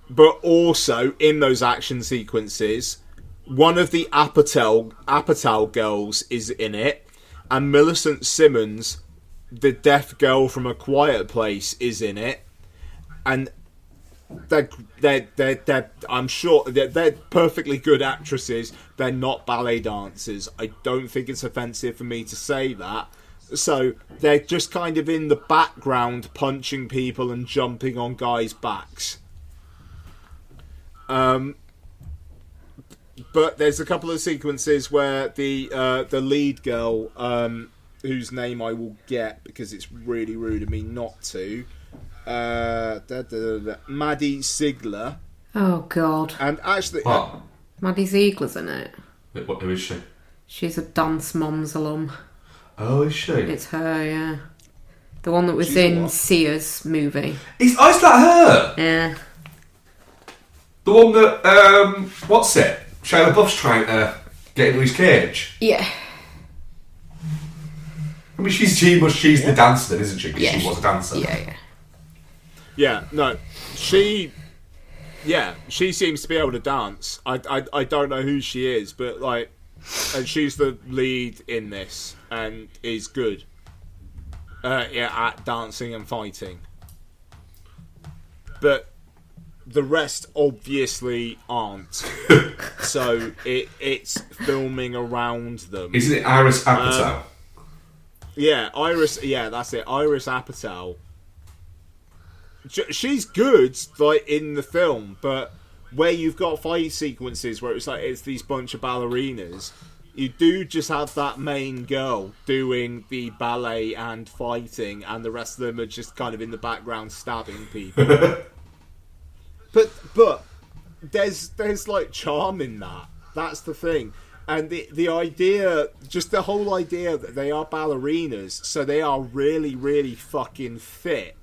but also in those action sequences, one of the Apatow girls is in it, and Millicent Simmons, the deaf girl from A Quiet Place, is in it. And they're I'm sure they're perfectly good actresses. They're not ballet dancers. I don't think it's offensive for me to say that. So they're just kind of in the background punching people and jumping on guys' backs. But there's a couple of sequences where the lead girl, whose name I will get because it's really rude of me not to, Maddie Ziegler. Oh God! And actually, What? Maddie Ziegler's in it. Who is she? She's a Dance Moms alum. Oh, is she? It's her, yeah. The one that was She's a in what? Sia's movie. Is that her? Yeah. The one that, what's it? Shia LaBeouf's trying to get into his cage. Yeah. I mean, she's the dancer then, isn't she? 'Cause Yeah, she was a dancer. Yeah. no, she seems to be able to dance. I don't know who she is, but like, and she's the lead in this and is good. At dancing and fighting, but the rest obviously aren't. So it's filming around them. Isn't it Iris Apatow? Yeah, Iris. Yeah, that's it. Iris Apatow. She's good, like in the film, but where you've got fight sequences where it's these bunch of ballerinas, you do just have that main girl doing the ballet and fighting, and the rest of them are just kind of in the background stabbing people. but there's like charm in that. That's the thing. And the idea, just the whole idea that they are ballerinas, so they are really, really fucking fit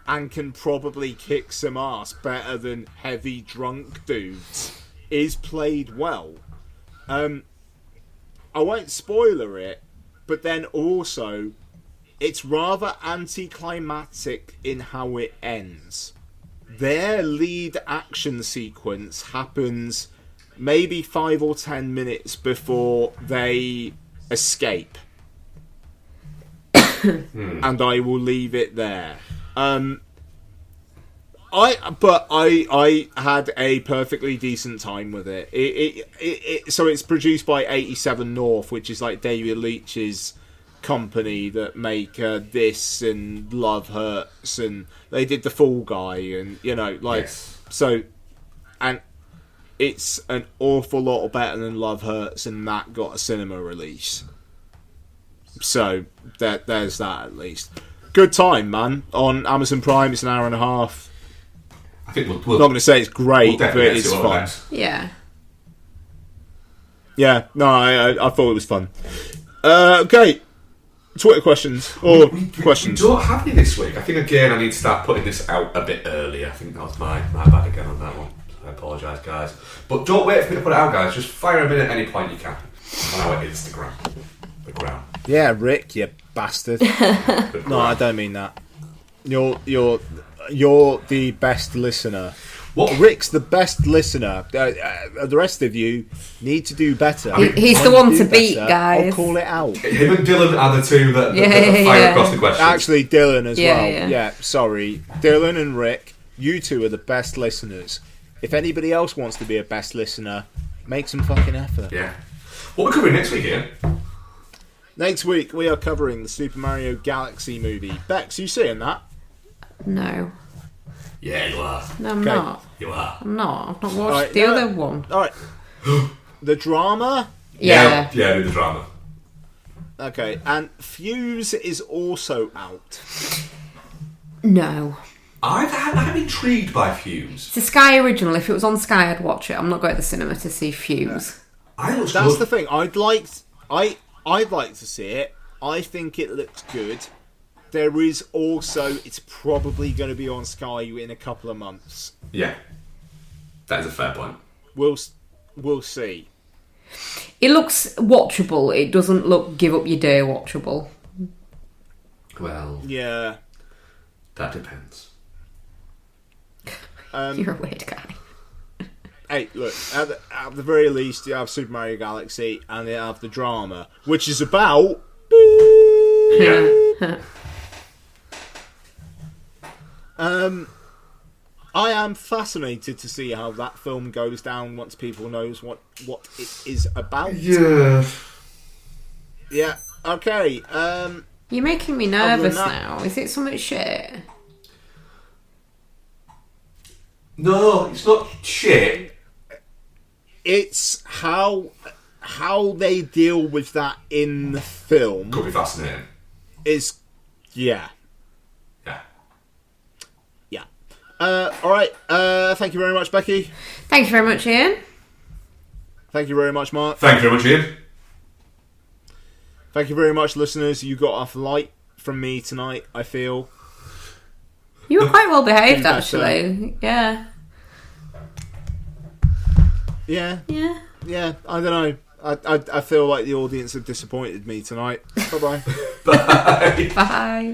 and can probably kick some ass better than heavy drunk dudes, is played well. I won't spoiler it, but then also, it's rather anticlimactic in how it ends. Their lead action sequence happens maybe 5 or 10 minutes before they escape. And I will leave it there. I had a perfectly decent time with it. So it's produced by 87 North, which is like David Leitch's company that make this and Love Hurts, and they did The Fall Guy, and Yes. so, and it's an awful lot better than Love Hurts, and that got a cinema release. So there's that at least. Good time, man. On Amazon Prime, it's an hour and a half. I think we'll I'm not going to say it's great, but definitely it's see what fun. next. Yeah. Yeah, no, I thought it was fun. Okay, Twitter questions or questions. We don't have any this week. I think again I need to start putting this out a bit earlier. I think that was my bad again on that one. I apologise, guys. But don't wait for me to put it out, guys. Just fire them in at any point you can on our Instagram. The ground. Yeah, Rick, you bastard. No, I don't mean that. You're the best listener. What? Rick's the best listener. The rest of you need to do better. He's the When one you to do beat, better, guys. I'll call it out. Him and Dylan are the two that Yeah, fire yeah. across the question. Actually, Dylan as Yeah, well. yeah. Yeah, sorry. Dylan and Rick, you two are the best listeners. If anybody else wants to be a best listener, make some fucking effort. Yeah. What we're covering next week, Ian? Next week, we are covering the Super Mario Galaxy movie. Bex, you seeing that? No. Yeah, you are. No, I'm Okay. not. You are. I'm not. I've not watched Alright, the no. other one. Alright. The drama? Yeah. Yeah, do the drama. Okay, and Fuse is also out. No. I'm intrigued by Fuse. It's a Sky original. If it was on Sky, I'd watch it. I'm not going to the cinema to see Fuse. That's the thing. I'd like to see it. I think it looks good. There is also, it's probably going to be on Sky in a couple of months. Yeah, that is a fair point. We'll see. It looks watchable. It doesn't look give up your day watchable. Well, yeah, that depends. You're a weird guy. Hey, look, at the very least, you have Super Mario Galaxy and you have the drama, which is about... Yeah. I am fascinated to see how that film goes down once people knows what it is about. Yeah. Yeah, okay. You're making me nervous now. Is it something shit? No, it's not shit. It's how they deal with that in the film Could be fascinating. is... Yeah. Yeah. Alright, thank you very much, Becky. Thank you very much, Ian. Thank you very much, Mark. Thank you very much, Ian. Thank you very much, listeners. You got off light from me tonight, I feel. You were quite well behaved, Better. actually. Yeah. Yeah, Yeah. I don't know. I feel like the audience have disappointed me tonight. Bye-bye. Bye. Bye.